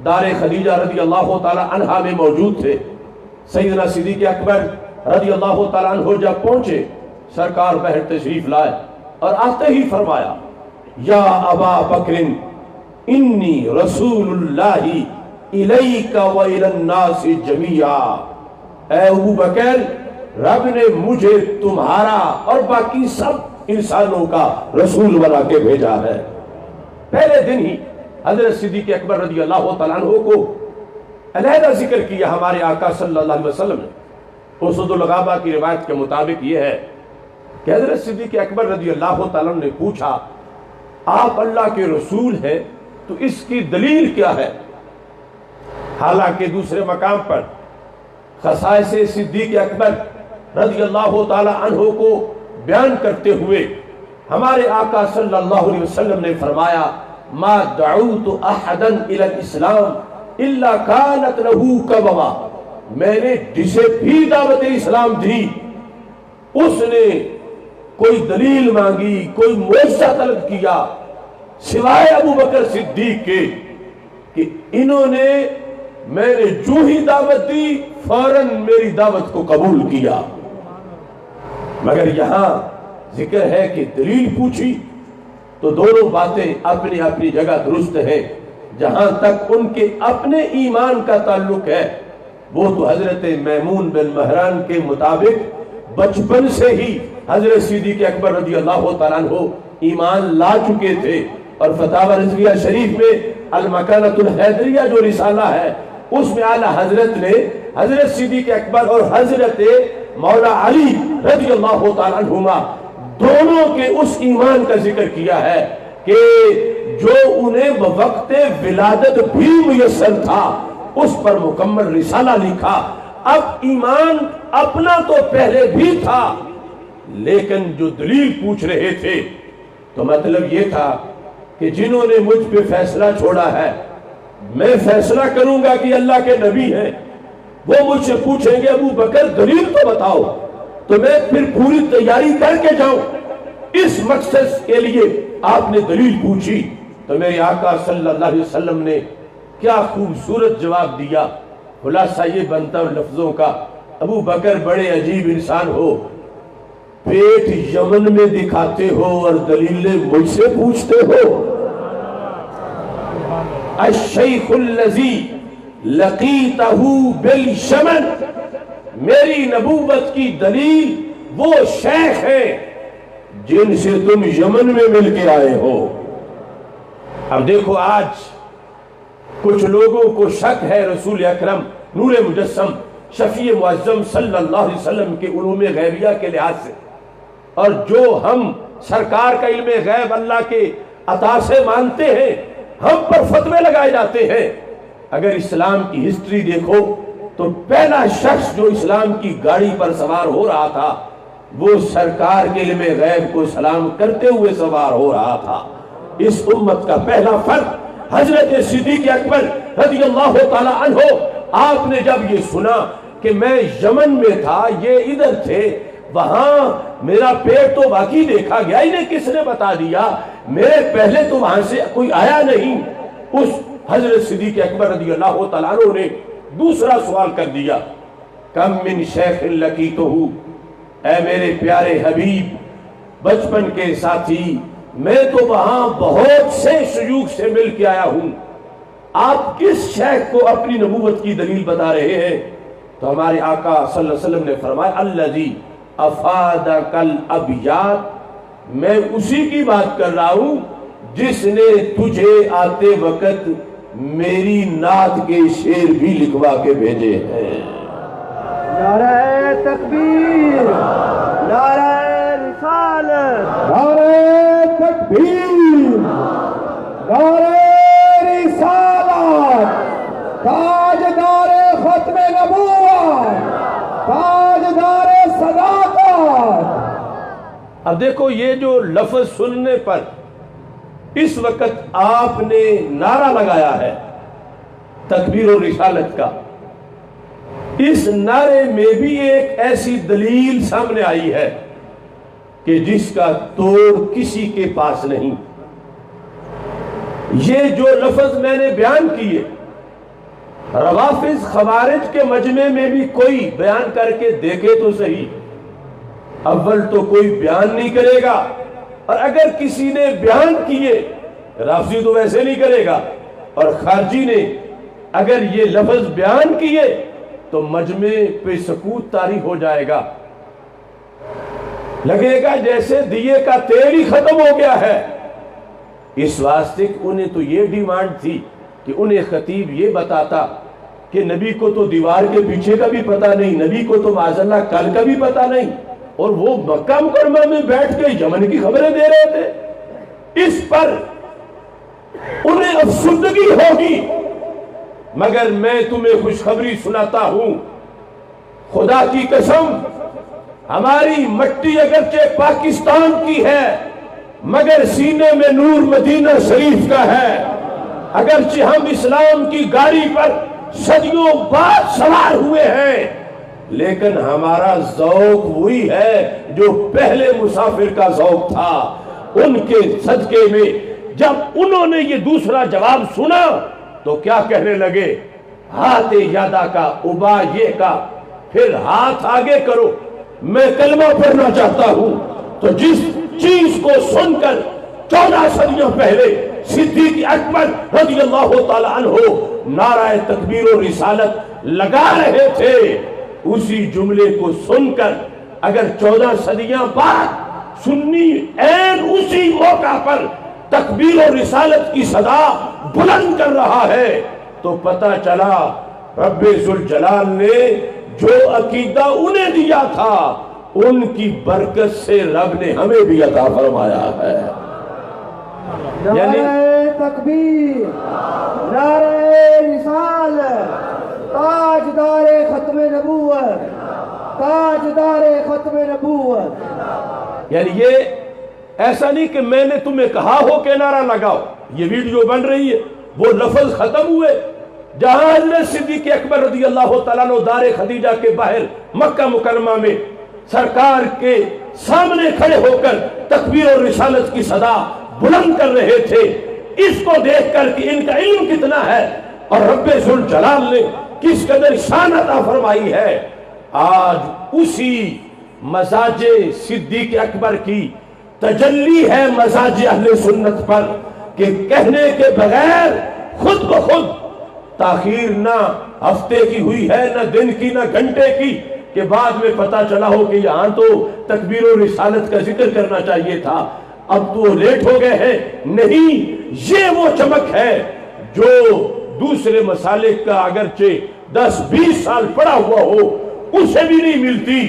Speaker 1: دار خدیجہ رضی اللہ تعالیٰ عنہ میں موجود تھے۔ سیدنا صدیق اکبر رضی اللہ تعالیٰ عنہ جب پہنچے سرکار باہر تشریف لائے اور آتے ہی فرمایا یا ابا بکر انی رسول اللہ الیک و الی الناس جمیعا، اے ابو بکر رب نے مجھے تمہارا اور باقی سب انسانوں کا رسول بنا کے بھیجا ہے۔ پہلے دن ہی حضرت صدیق اکبر رضی اللہ تعالیٰ عنہ کو علیحدہ ذکر کیا ہمارے آقا صلی اللہ علیہ وسلم نے۔ اسد الغابہ کی روایت کے مطابق یہ ہے کہ حضرت صدیق اکبر رضی اللہ تعالیٰ عنہ نے پوچھا آپ اللہ کے رسول ہیں تو اس کی دلیل کیا ہے؟ حالانکہ دوسرے مقام پر خصائص صدیق اکبر رضی اللہ تعالیٰ عنہ کو بیان کرتے ہوئے ہمارے آقا صلی اللہ علیہ وسلم نے فرمایا ما دعوت احدا الی الاسلام الا کانت له کبوا، میں نے جسے بھی دعوت اسلام دی اس نے کوئی دلیل مانگی، کوئی معجزہ طلب کیا سوائے ابو بکر صدیق کے کہ انہوں نے میں نے جو ہی دعوت دی فوراً میری دعوت کو قبول کیا۔ مگر یہاں ذکر ہے کہ دلیل پوچھی تو دونوں باتیں اپنی اپنی جگہ درست ہیں۔ جہاں تک ان کے اپنے ایمان کا تعلق ہے وہ تو حضرت میمون بن مہران کے مطابق بچپن سے ہی حضرت صدیق اکبر رضی اللہ تعالیٰ عنہ ایمان لا چکے تھے، اور فتاوی رضویہ شریف میں المکانۃ الحیدریہ جو رسالہ ہے اس میں اعلیٰ حضرت نے حضرت صدیق اکبر اور حضرت مولا علی رضی اللہ تعالیٰ عنہما دونوں کے اس ایمان کا ذکر کیا ہے کہ جو انہیں بوقت ولادت بھی میسر تھا اس پر مکمل رسالہ لکھا۔ اب ایمان اپنا تو پہلے بھی تھا لیکن جو دلیل پوچھ رہے تھے تو مطلب یہ تھا کہ جنہوں نے مجھ پہ فیصلہ چھوڑا ہے میں فیصلہ کروں گا کہ اللہ کے نبی ہیں، وہ مجھ سے پوچھیں گے ابو بکر دلیل تو بتاؤ، تو میں پھر پوری تیاری کر کے جاؤں۔ اس مقصد کے لیے آپ نے دلیل پوچھی تو میرے آقا صلی اللہ علیہ وسلم نے کیا خوبصورت جواب دیا۔ خلاصہ یہ بنتا لفظوں کا، ابو بکر بڑے عجیب انسان ہو، پیٹ یمن میں دکھاتے ہو اور دلیلیں مجھ سے پوچھتے ہو۔ الشیخ الذی لقیتہ بالیمن، میری نبوت کی دلیل وہ شیخ ہیں جن سے تم یمن میں مل کے آئے ہو۔ اب دیکھو آج کچھ لوگوں کو شک ہے رسول اکرم نور مجسم شفیع معظم صلی اللہ علیہ وسلم کے علوم غیبیہ کے لحاظ سے، اور جو ہم سرکار کا علم غیب اللہ کے عطا سے مانتے ہیں ہم پر فتوے لگائے جاتے ہیں۔ اگر اسلام کی ہسٹری دیکھو تو پہلا شخص جو اسلام کی گاڑی پر سوار ہو رہا تھا وہ سرکار کے علم غیب کو سلام کرتے ہوئے سوار ہو رہا تھا۔ اس امت کا پہلا فرد حضرت صدیق اکبر رضی اللہ تعالی عنہ، آپ نے جب یہ سنا کہ میں یمن میں تھا، یہ ادھر تھے، وہاں میرا پیٹ تو واقعی دیکھا گیا، انہیں کس نے بتا دیا، میرے پہلے تو وہاں سے کوئی آیا نہیں۔ اس حضرت صدیق اکبر رضی اللہ تعالیٰ عنہ نے دوسرا سوال کر دیا، کم من شیخ لقیتہ، اے میرے پیارے حبیب بچپن کے ساتھی، میں تو وہاں بہت سے شیوخ سے مل کے آیا ہوں، آپ کس شیخ کو اپنی نبوت کی دلیل بتا رہے ہیں؟ تو ہمارے آقا صلی اللہ علیہ وسلم نے فرمایا الذی افادک الابیات، میں اسی کی بات کر رہا ہوں جس نے تجھے آتے وقت میری نعت کے شعر بھی لکھوا کے بھیجے ہیں۔
Speaker 2: نعرہ تکبیر، نعرہ رسالت،
Speaker 3: نعرہ تکبیر، نعرہ رسالت، تاجدار ختم نبوت، تاجدار صداقت۔
Speaker 1: اب دیکھو یہ جو لفظ سننے پر اس وقت آپ نے نعرہ لگایا ہے تکبیر و رسالت کا، اس نعرے میں بھی ایک ایسی دلیل سامنے آئی ہے کہ جس کا توڑ کسی کے پاس نہیں۔ یہ جو لفظ میں نے بیان کیے روافض خوارج کے مجمع میں بھی کوئی بیان کر کے دیکھے تو صحیح، اول تو کوئی بیان نہیں کرے گا، اور اگر کسی نے بیان کیے رافضی تو ویسے نہیں کرے گا، اور خارجی نے اگر یہ لفظ بیان کیے تو مجمع پہ سکوت طاری ہو جائے گا، لگے گا جیسے دیے کا تیل ہی ختم ہو گیا ہے۔ اس واسطے انہیں تو یہ ڈیمانڈ تھی کہ انہیں خطیب یہ بتاتا کہ نبی کو تو دیوار کے پیچھے کا بھی پتہ نہیں، نبی کو تو معاذ اللہ کل کا بھی پتہ نہیں، اور وہ مکہ مکرمہ میں بیٹھ کے یمن کی خبریں دے رہے تھے۔ اس پر انہیں افسردگی ہوگی، مگر میں تمہیں خوشخبری سناتا ہوں، خدا کی قسم ہماری مٹی اگرچہ پاکستان کی ہے مگر سینے میں نور مدینہ شریف کا ہے۔ اگرچہ ہم اسلام کی گاڑی پر صدیوں بعد سوار ہوئے ہیں لیکن ہمارا ذوق وہی ہے جو پہلے مسافر کا ذوق تھا۔ ان کے صدقے میں جب انہوں نے یہ دوسرا جواب سنا تو کیا کہنے لگے؟ ہاتھ یادا کا ابا یہ کا، پھر ہاتھ آگے کرو، میں کلمہ پڑھنا چاہتا ہوں۔ تو جس چیز کو سن کر 14 صدیوں پہلے صدیق اکبر رضی اللہ تعالی عنہ نعرہ تکبیر و رسالت لگا رہے تھے، اسی جملے کو سن کر اگر 14 صدیاں بعد سنی عین اسی موقع پر تکبیر و رسالت کی صدا بلند کر رہا ہے تو پتہ چلا رب ذوالجلال نے جو عقیدہ انہیں دیا تھا ان کی برکت سے رب نے ہمیں بھی عطا فرمایا ہے۔
Speaker 2: نعرہ تکبیر، نعرہ رسالت، تاجدار ختم نبوت، تاجدار ختم نبوت۔
Speaker 1: یعنی یہ ایسا نہیں کہ میں نے تمہیں کہا ہو کہ نعرہ لگاؤ، یہ ویڈیو بن رہی ہے، وہ لفظ ختم ہوئے جہاں حضرت صدیق اکبر رضی اللہ تعالیٰ عنہ دار خدیجہ کے باہر مکہ مکرمہ میں سرکار کے سامنے کھڑے ہو کر تکبیر اور رسالت کی صدا بلند کر رہے تھے۔ اس کو دیکھ کر کہ ان کا علم کتنا ہے اور رب ذوالجلال نے کس قدر شان عطا فرمائی ہے، آج اسی مزاج صدیق اکبر کی تجلی ہے مزاج اہل سنت پر کہ کہنے کے بغیر خود بخود تاخیر نہ ہفتے کی ہوئی ہے، نہ دن کی، نہ گھنٹے کی، کہ بعد میں پتا چلا ہو کہ یہاں تو تکبیر و رسالت کا ذکر کرنا چاہیے تھا، اب تو لیٹ ہو گئے ہیں۔ نہیں، یہ وہ چمک ہے جو دوسرے مسالک کا اگرچہ 10-20 سال پڑا ہوا ہو اسے بھی نہیں ملتی،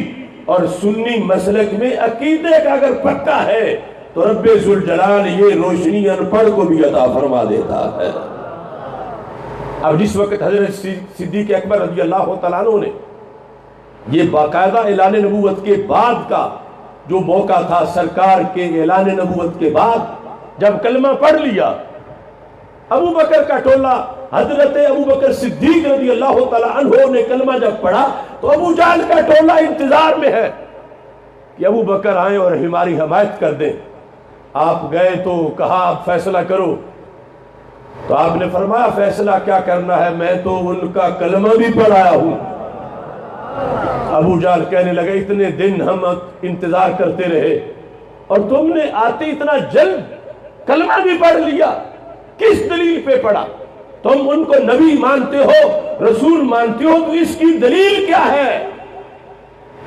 Speaker 1: اور سنی مسلک میں عقیدے کا اگر پکا ہے تو رب ذوالجلال یہ روشنی ان پڑھ کو بھی عطا فرما دیتا ہے۔ اب جس وقت حضرت صدیق اکبر رضی اللہ تعالیٰ عنہ نے یہ باقاعدہ اعلان نبوت کے بعد کا جو موقع تھا، سرکار کے اعلان نبوت کے بعد جب کلمہ پڑھ لیا، ابو بکر کا ٹولہ حضرت ابو بکر صدیق رضی اللہ تعالیٰ عنہ نے کلمہ جب پڑھا تو ابو جہل کا ٹولہ انتظار میں ہے کہ ابو بکر آئیں اور ہماری حمایت کر دیں۔ آپ گئے تو کہا آپ فیصلہ کرو، تو آپ نے فرمایا فیصلہ کیا کرنا ہے، میں تو ان کا کلمہ بھی پڑھایا ہوں۔ ابو جہل کہنے لگا اتنے دن ہم انتظار کرتے رہے اور تم نے آتے اتنا جلد کلمہ بھی پڑھ لیا، کس دلیل پہ پڑھا؟ تم ان کو نبی مانتے ہو، رسول مانتے ہو، تو اس کی دلیل کیا ہے؟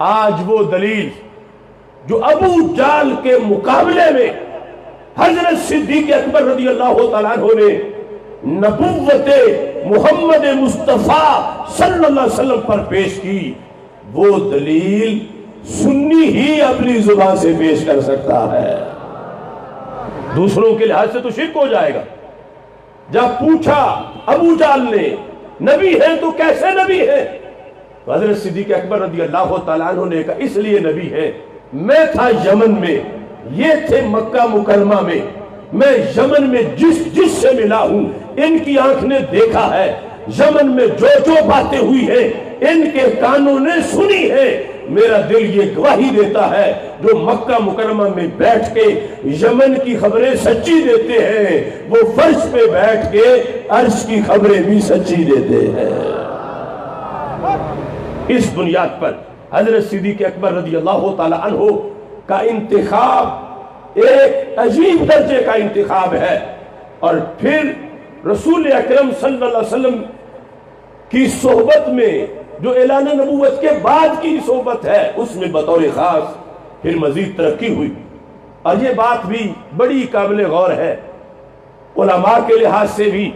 Speaker 1: آج وہ دلیل جو ابو جہل کے مقابلے میں حضرت صدیق اکبر رضی اللہ تعالیٰ عنہ نے نبوت محمد مصطفیٰ صلی اللہ علیہ وسلم پر پیش کی، وہ دلیل سنی ہی اپنی زبان سے پیش کر سکتا ہے، دوسروں کے لحاظ سے تو شرک ہو جائے گا۔ جب پوچھا ابو جہل نے نبی ہیں تو کیسے نبی ہیں، تو حضرت صدیق اکبر رضی اللہ تعالیٰ عنہ نے کہا اس لیے نبی ہے، میں تھا یمن میں، یہ تھے مکہ مکرمہ میں، میں یمن میں جس سے ملا ہوں ان کی آنکھ نے دیکھا ہے، یمن میں جو باتیں ہوئی ہیں ان کے کانوں نے سنی ہے، میرا دل یہ گواہی دیتا ہے جو مکہ مکرمہ میں بیٹھ کے یمن کی خبریں سچی دیتے ہیں وہ فرش پہ بیٹھ کے عرش کی خبریں بھی سچی دیتے ہیں۔ اس بنیاد پر حضرت صدیق اکبر رضی اللہ تعالی عنہ کا انتخاب ایک عجیب درجے کا انتخاب ہے، اور پھر رسول اکرم صلی اللہ علیہ وسلم کی صحبت میں جو اعلان نبوت کے بعد کی صحبت ہے اس میں بطور خاص پھر مزید ترقی ہوئی، اور یہ بات بھی بڑی قابل غور ہے علماء کے لحاظ سے بھی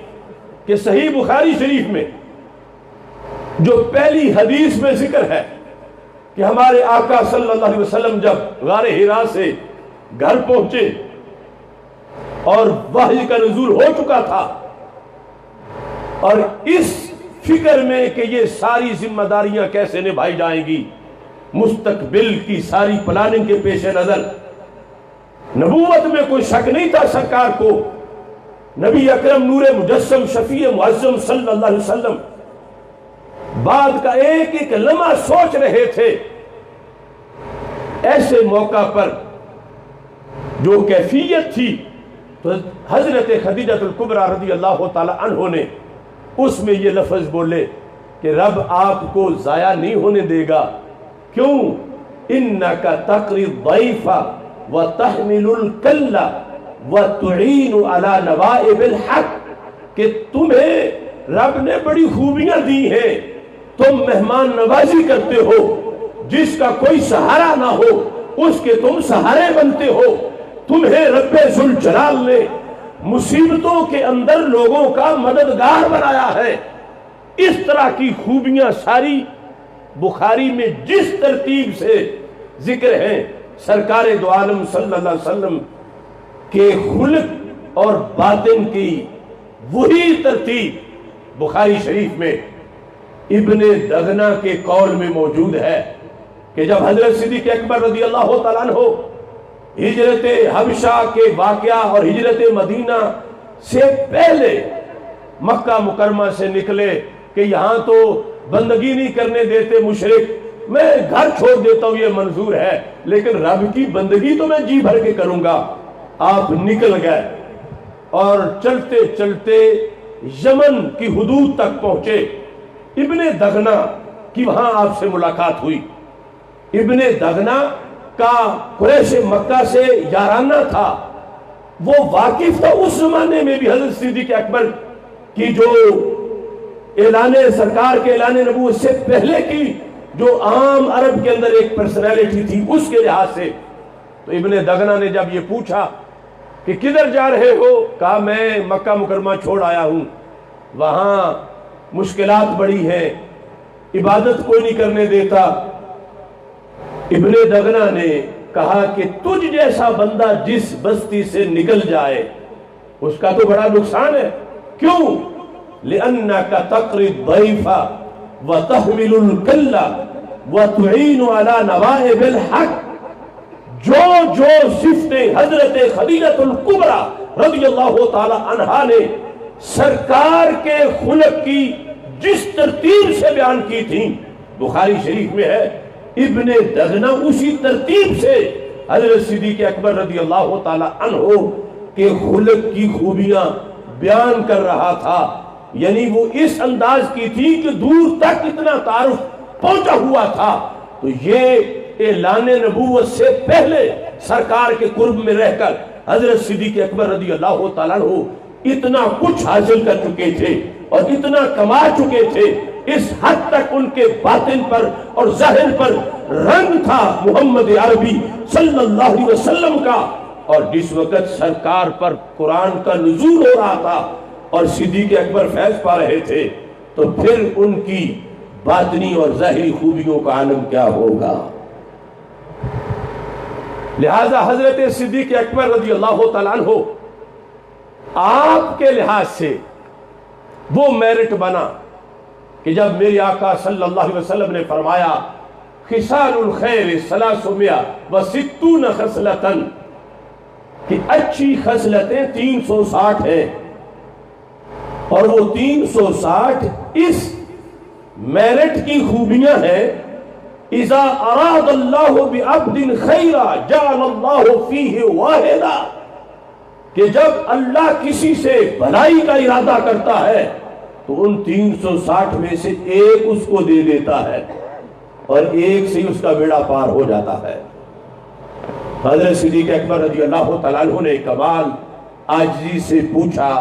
Speaker 1: کہ صحیح بخاری شریف میں جو پہلی حدیث میں ذکر ہے کہ ہمارے آقا صلی اللہ علیہ وسلم جب غار حرا سے گھر پہنچے اور وحی کا نزول ہو چکا تھا، اور اس فکر میں کہ یہ ساری ذمہ داریاں کیسے نبھائی جائیں گی، مستقبل کی ساری پلاننگ کے پیش نظر نبوت میں کوئی شک نہیں تھا سرکار کو، نبی اکرم نور مجسم شفیع معظم صلی اللہ علیہ وسلم بعد کا ایک ایک لمحہ سوچ رہے تھے۔ ایسے موقع پر جو کیفیت تھی تو حضرت خدیجہ الکبریٰ رضی اللہ تعالی عنہ نے اس میں یہ لفظ بولے کہ رب آپ کو ضائع نہیں ہونے دے گا۔ کیوں؟ انک تقری الضیف وتحمل الکل وتعین علی نوائب الحق، کہ تمہیں رب نے بڑی خوبیاں دی ہیں، تم مہمان نوازی کرتے ہو، جس کا کوئی سہارا نہ ہو اس کے تم سہارے بنتے ہو، تمہیں رب ذوالجلال نے مصیبتوں کے اندر لوگوں کا مددگار بنایا ہے۔ اس طرح کی خوبیاں ساری بخاری میں جس ترتیب سے ذکر ہیں، سرکار دو عالم صلی اللہ علیہ وسلم کے خلق اور باطن کی وہی ترتیب بخاری شریف میں ابن دغنہ کے قول میں موجود ہے کہ جب حضرت صدیق اکبر رضی اللہ تعالیٰ عنہ ہجرت حبشہ کے واقعہ اور ہجرت مدینہ سے پہلے مکہ مکرمہ سے نکلے کہ یہاں تو بندگی نہیں کرنے دیتے مشرک، میں گھر چھوڑ دیتا ہوں، یہ منظور ہے، لیکن رب کی بندگی تو میں جی بھر کے کروں گا۔ آپ نکل گئے اور چلتے چلتے یمن کی حدود تک پہنچے۔ ابن دغنہ کی وہاں آپ سے ملاقات ہوئی۔ ابن دغنہ کا قریش مکہ سے یارانہ تھا، وہ واقف تھا اس زمانے میں بھی حضرت صدیق اکبر کی جو اعلان سرکار کے اعلان نبوت سے پہلے کی جو عام عرب کے اندر ایک پرسنالٹی تھی اس کے لحاظ سے۔ تو ابن دغنہ نے جب یہ پوچھا کہ کدھر جا رہے ہو، کہا میں مکہ مکرمہ چھوڑ آیا ہوں، وہاں مشکلات بڑی ہیں، عبادت کوئی نہیں کرنے دیتا۔ ابن دغنہ نے کہا کہ تجھ جیسا بندہ جس بستی سے نکل جائے اس کا تو بڑا نقصان ہے۔ کیوں؟ لِأَنَّكَ تَقْرِي الضَّيْفَ وَتَحْمِلُ الْكَلَّ وَتُعِينُ عَلَى نَوَائِبِ الْحَقِّ، جو صفتیں حضرت خدیجہ الکبریٰ رضی اللہ تعالی عنہا نے سرکار کے خلق کی جس ترتیب سے بیان کی تھی بخاری شریف میں ہے، ابن دغنہ اسی ترتیب سے حضرت صدیق اکبر رضی اللہ تعالی عنہ کے خلق کی خوبیاں بیان کر رہا تھا۔ یعنی وہ اس انداز کی تھی کہ دور تک اتنا تعارف پہنچا ہوا تھا۔ تو یہ اعلان نبوت سے پہلے سرکار کے قرب میں رہ کر حضرت صدیق اکبر رضی اللہ تعالیٰ عنہ اتنا کچھ حاصل کر چکے تھے اور اتنا کما چکے تھے، اس حد تک ان کے باطن پر اور ظاہر پر رنگ تھا محمد عربی صلی اللہ علیہ وسلم کا۔ اور جس وقت سرکار پر قرآن کا نزول ہو رہا تھا اور صدیق اکبر فیض پا رہے تھے، تو پھر ان کی باطنی اور ظاہری خوبیوں کا عالم کیا ہوگا۔ لہذا حضرت صدیق اکبر رضی اللہ تعالیٰ عنہ آپ کے لحاظ سے وہ میرٹ بنا کہ جب میرے آقا صلی اللہ علیہ وسلم نے فرمایا خصال الخیر 360 خصلتاً، کہ اچھی خصلتیں 360 ہیں، اور وہ 360 اس میرٹ کی خوبیاں ہیں۔ اذا اراد اللہ بعبد خیرا جعل اللہ فیہ واحدا، کہ جب اللہ کسی سے بھلائی کا ارادہ کرتا ہے تو ان 360 میں سے ایک اس کو دے دیتا ہے اور ایک سے اس کا بیڑا پار ہو جاتا ہے۔ حضرت صدیق اکبر رضی اللہ تعالیٰ عنہ نے کمال عاجزی سے پوچھا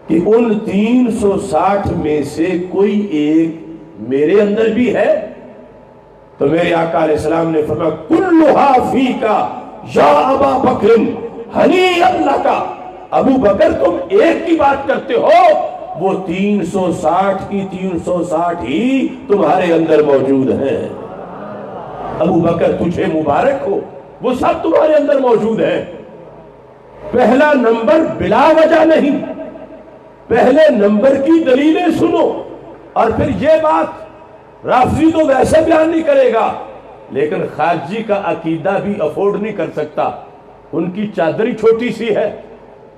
Speaker 1: کہ ان 360 میں سے کوئی ایک میرے اندر بھی ہے؟ تو میرے آقا علیہ السلام نے فرمایا کلھا فیکا یا ابا بکر ہنیئا لکا، ابو بکر تم ایک کی بات کرتے ہو، وہ 360 کی 360 ہی تمہارے اندر موجود ہیں۔ ابو بکر تجھے مبارک ہو، وہ سب تمہارے اندر موجود ہیں۔ پہلا نمبر بلا وجہ نہیں، پہلے نمبر کی دلیلیں سنو۔ اور پھر یہ بات رافضی تو ویسے بیان نہیں کرے گا، لیکن خارجی کا عقیدہ بھی افورڈ نہیں کر سکتا، ان کی چادری چھوٹی سی ہے،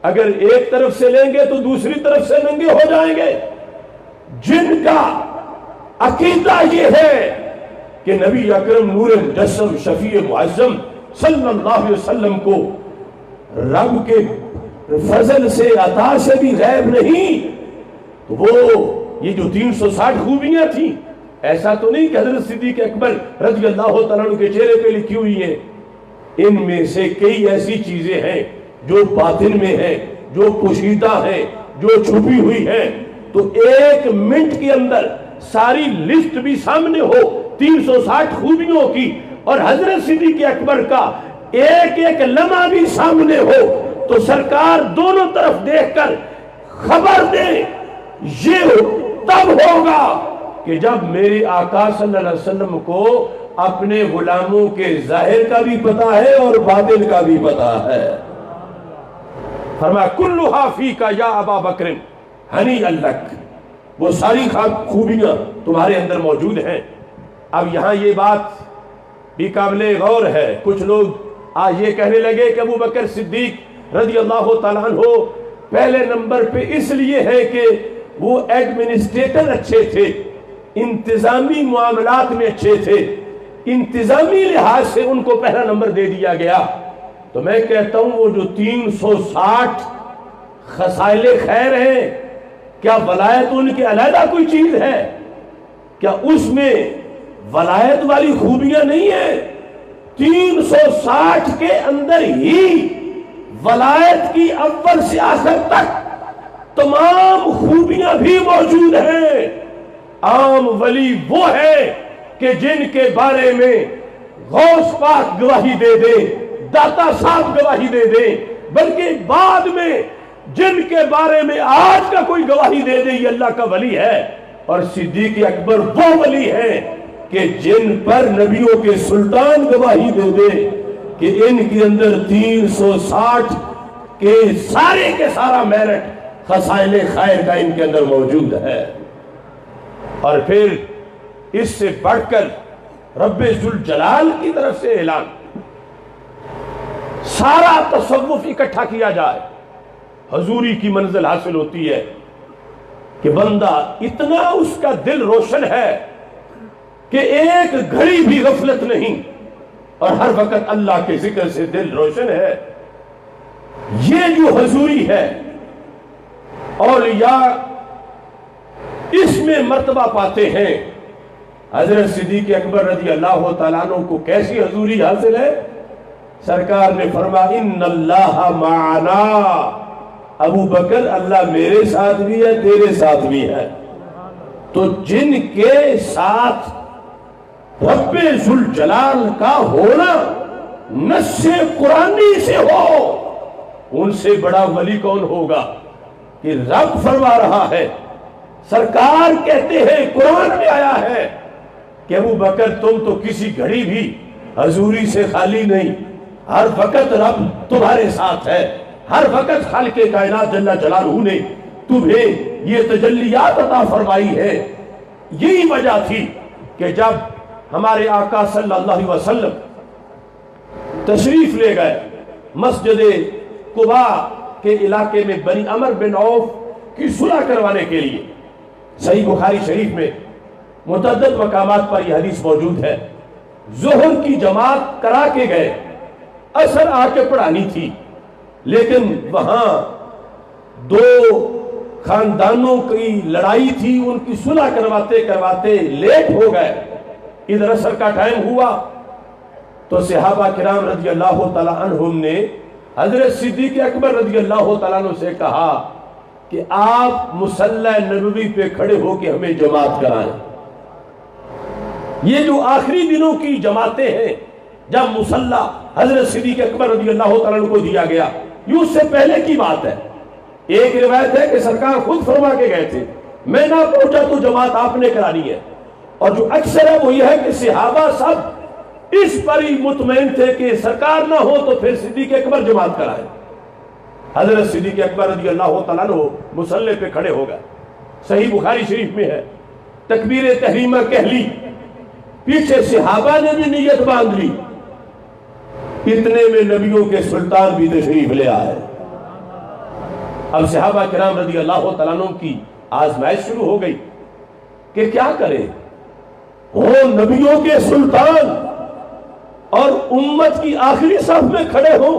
Speaker 1: اگر ایک طرف سے لیں گے تو دوسری طرف سے ننگے ہو جائیں گے۔ جن کا عقیدہ یہ ہے کہ نبی اکرم نور مجسم شفیع معظم صلی اللہ علیہ وسلم کو رب کے فضل سے عطا سے بھی غیب نہیں، تو وہ یہ جو 360 خوبیاں تھیں، ایسا تو نہیں کہ حضرت صدیق اکبر رضی اللہ تعالیٰ عنہ کے چہرے پہ لکھی ہوئی ہیں، ان میں سے کئی ایسی چیزیں ہیں جو باطن میں ہیں، جو پوشیدہ ہیں، جو چھپی ہوئی ہیں، تو 1 منٹ کے اندر ساری لسٹ بھی سامنے ہو 360 خوبیوں کی، اور حضرت صدیق اکبر کا ایک ایک لمحہ بھی سامنے ہو، تو سرکار دونوں طرف دیکھ کر خبر دیں، یہ تب ہوگا کہ جب میرے آقا صلی اللہ علیہ وسلم کو اپنے غلاموں کے ظاہر کا بھی پتا ہے اور باطن کا بھی پتا ہے۔ فرمایا کلھا فیکا یا ابا بکر ہنی لک، وہ ساری خوبیاں تمہارے اندر موجود ہیں۔ اب یہاں یہ بات بھی قابل غور ہے، کچھ لوگ آج یہ کہنے لگے کہ ابو بکر صدیق رضی اللہ تعالیٰ عنہ پہلے نمبر پہ اس لیے ہے کہ وہ ایڈمنسٹریٹر اچھے تھے، انتظامی معاملات میں اچھے تھے، انتظامی لحاظ سے ان کو پہلا نمبر دے دیا گیا۔ تو میں کہتا ہوں وہ جو 360 خصائل خیر ہیں، کیا ولایت ان کے علیحدہ کوئی چیز ہے؟ کیا اس میں ولایت والی خوبیاں نہیں ہیں؟ 360 کے اندر ہی ولایت کی اول سے آخر تک تمام خوبیاں بھی موجود ہیں۔ عام ولی وہ ہے کہ جن کے بارے میں غوث پاک گواہی دے دے، داتا صاحب گواہی دے دے، بلکہ بعد میں جن کے بارے میں آج کا کوئی گواہی دے دے یہ اللہ کا ولی ہے۔ اور صدیق اکبر وہ ولی ہے کہ جن پر نبیوں کے سلطان گواہی دے دے کہ ان کے اندر 360 کے سارا میرٹ خصائل خیر کا ان کے اندر موجود ہے۔ اور پھر اس سے بڑھ کر رب ذوالجلال کی طرف سے اعلان، سارا تصوف اکٹھا کیا جائے، حضوری کی منزل حاصل ہوتی ہے کہ بندہ اتنا اس کا دل روشن ہے کہ ایک گھڑی بھی غفلت نہیں، اور ہر وقت اللہ کے ذکر سے دل روشن ہے۔ یہ جو حضوری ہے، اولیاء اس میں مرتبہ پاتے ہیں۔ حضرت صدیق اکبر رضی اللہ تعالیٰ عنہ کو کیسی حضوری حاصل ہے؟ سرکار نے فرمایا ان اللہ معنا، ابو بکر اللہ میرے ساتھ بھی ہے تیرے ساتھ بھی ہے۔ تو جن کے ساتھ رب ذوالجلال کا ہونا نص قرآنی سے ہو، ان سے بڑا ولی کون ہوگا؟ کہ رب فرما رہا ہے، سرکار کہتے ہیں، قرآن میں آیا ہے کہ ابو بکر تم تو کسی گھڑی بھی حضوری سے خالی نہیں، ہر وقت رب تمہارے ساتھ ہے، ہر وقت خالق کائنات جل جلالہ نے تمہیں یہ تجلیات عطا فرمائی ہے۔ یہی وجہ تھی کہ جب ہمارے آقا صلی اللہ علیہ وسلم تشریف لے گئے مسجد قباء کے علاقے میں بنی عمر بن عوف کی صلح کروانے کے لیے، صحیح بخاری شریف میں متعدد مقامات پر یہ حدیث موجود ہے، ظہر کی جماعت کرا کے گئے، عصر آ کے پڑھانی تھی، لیکن وہاں دو خاندانوں کی لڑائی تھی، ان کی صلح کرواتے کرواتے لیٹ ہو گئے۔ ادھر عصر کا ٹائم ہوا تو صحابہ کرام رضی اللہ تعالیٰ عنہم نے حضرت صدیق اکبر رضی اللہ تعالیٰ عنہ سے کہا کہ آپ مصلی نبوی پہ کھڑے ہو کے ہمیں جماعت کرائیں۔ یہ جو آخری دنوں کی جماعتیں ہیں، جب مصلی حضرت صدیق اکبر رضی اللہ تعالیٰ عنہ کو دیا گیا، یہ اس سے پہلے کی بات ہے۔ ایک روایت ہے کہ سرکار خود فرما کے گئے تھے، میں نہ پہنچا تو جماعت آپ نے کرانی ہے، اور جو اکثر ہے وہ یہ ہے کہ صحابہ سب اس پر ہی مطمئن تھے کہ سرکار نہ ہو تو پھر صدیق اکبر جماعت کرائے۔ حضرت صدیق اکبر رضی اللہ تعالیٰ عنہ مصلی پہ کھڑے ہو گئے، صحیح بخاری شریف میں ہے، تکبیر تحریمہ کہہ لی، پیچھے صحابہ نے بھی نیت باندھ لی، اتنے میں نبیوں کے سلطان بھی تشریف لے آئے۔ اب صحابہ کرام رضی اللہ تعالیٰ عنہ کی آزمائش شروع ہو گئی کہ کیا کریں، ہو نبیوں کے سلطان اور امت کی آخری صف میں کھڑے ہو،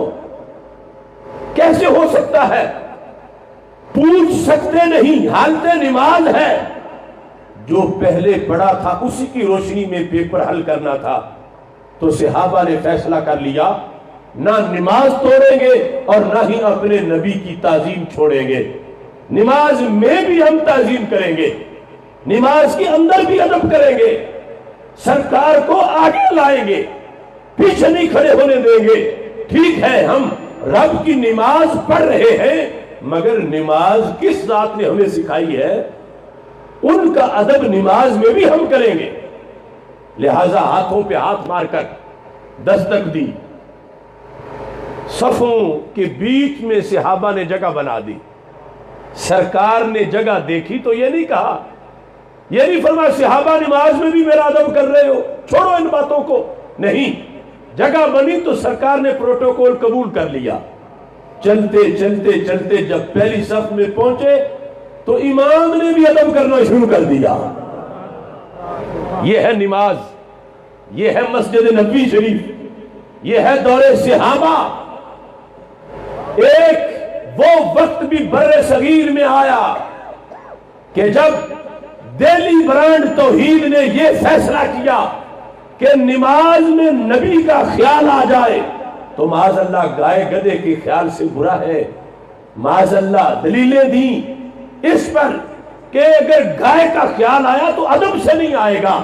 Speaker 1: کیسے ہو سکتا ہے؟ پوچھ سکتے نہیں، حالت نماز ہے، جو پہلے پڑھا تھا اسی کی روشنی میں پیپر حل کرنا تھا، تو صحابہ نے فیصلہ کر لیا نہ نماز توڑیں گے اور نہ ہی اپنے نبی کی تعظیم چھوڑیں گے، نماز میں بھی ہم تعظیم کریں گے، نماز کے اندر بھی ادب کریں گے، سرکار کو آگے لائیں گے، پیچھے نہیں کھڑے ہونے دیں گے۔ ٹھیک ہے ہم رب کی نماز پڑھ رہے ہیں، مگر نماز کس ذات نے ہمیں سکھائی ہے، ان کا ادب نماز میں بھی ہم کریں گے۔ لہذا ہاتھوں پہ ہاتھ مار کر دستک دی، صفوں کے بیچ میں صحابہ نے جگہ بنا دی۔ سرکار نے جگہ دیکھی تو یہ نہیں کہا، یہ نہیں فرمایا صحابہ نماز میں بھی میرا ادب کر رہے ہو، چھوڑو ان باتوں کو، نہیں، جگہ بنی تو سرکار نے پروٹوکول قبول کر لیا۔ چلتے چلتے چلتے جب پہلی صف میں پہنچے تو امام نے بھی ادب کرنا شروع کر دیا۔ یہ ہے نماز، یہ ہے مسجد نبوی شریف، یہ ہے دور صحابہ۔ ایک وہ وقت بھی بر صغیر میں آیا کہ جب دہلی برانڈ توحید نے یہ فیصلہ کیا کہ نماز میں نبی کا خیال آ جائے تو معاذ اللہ گائے گدے کے خیال سے برا ہے۔ معاذ اللہ دلیلیں دیں اس پر کہ اگر گائے کا خیال آیا تو ادب سے نہیں آئے گا،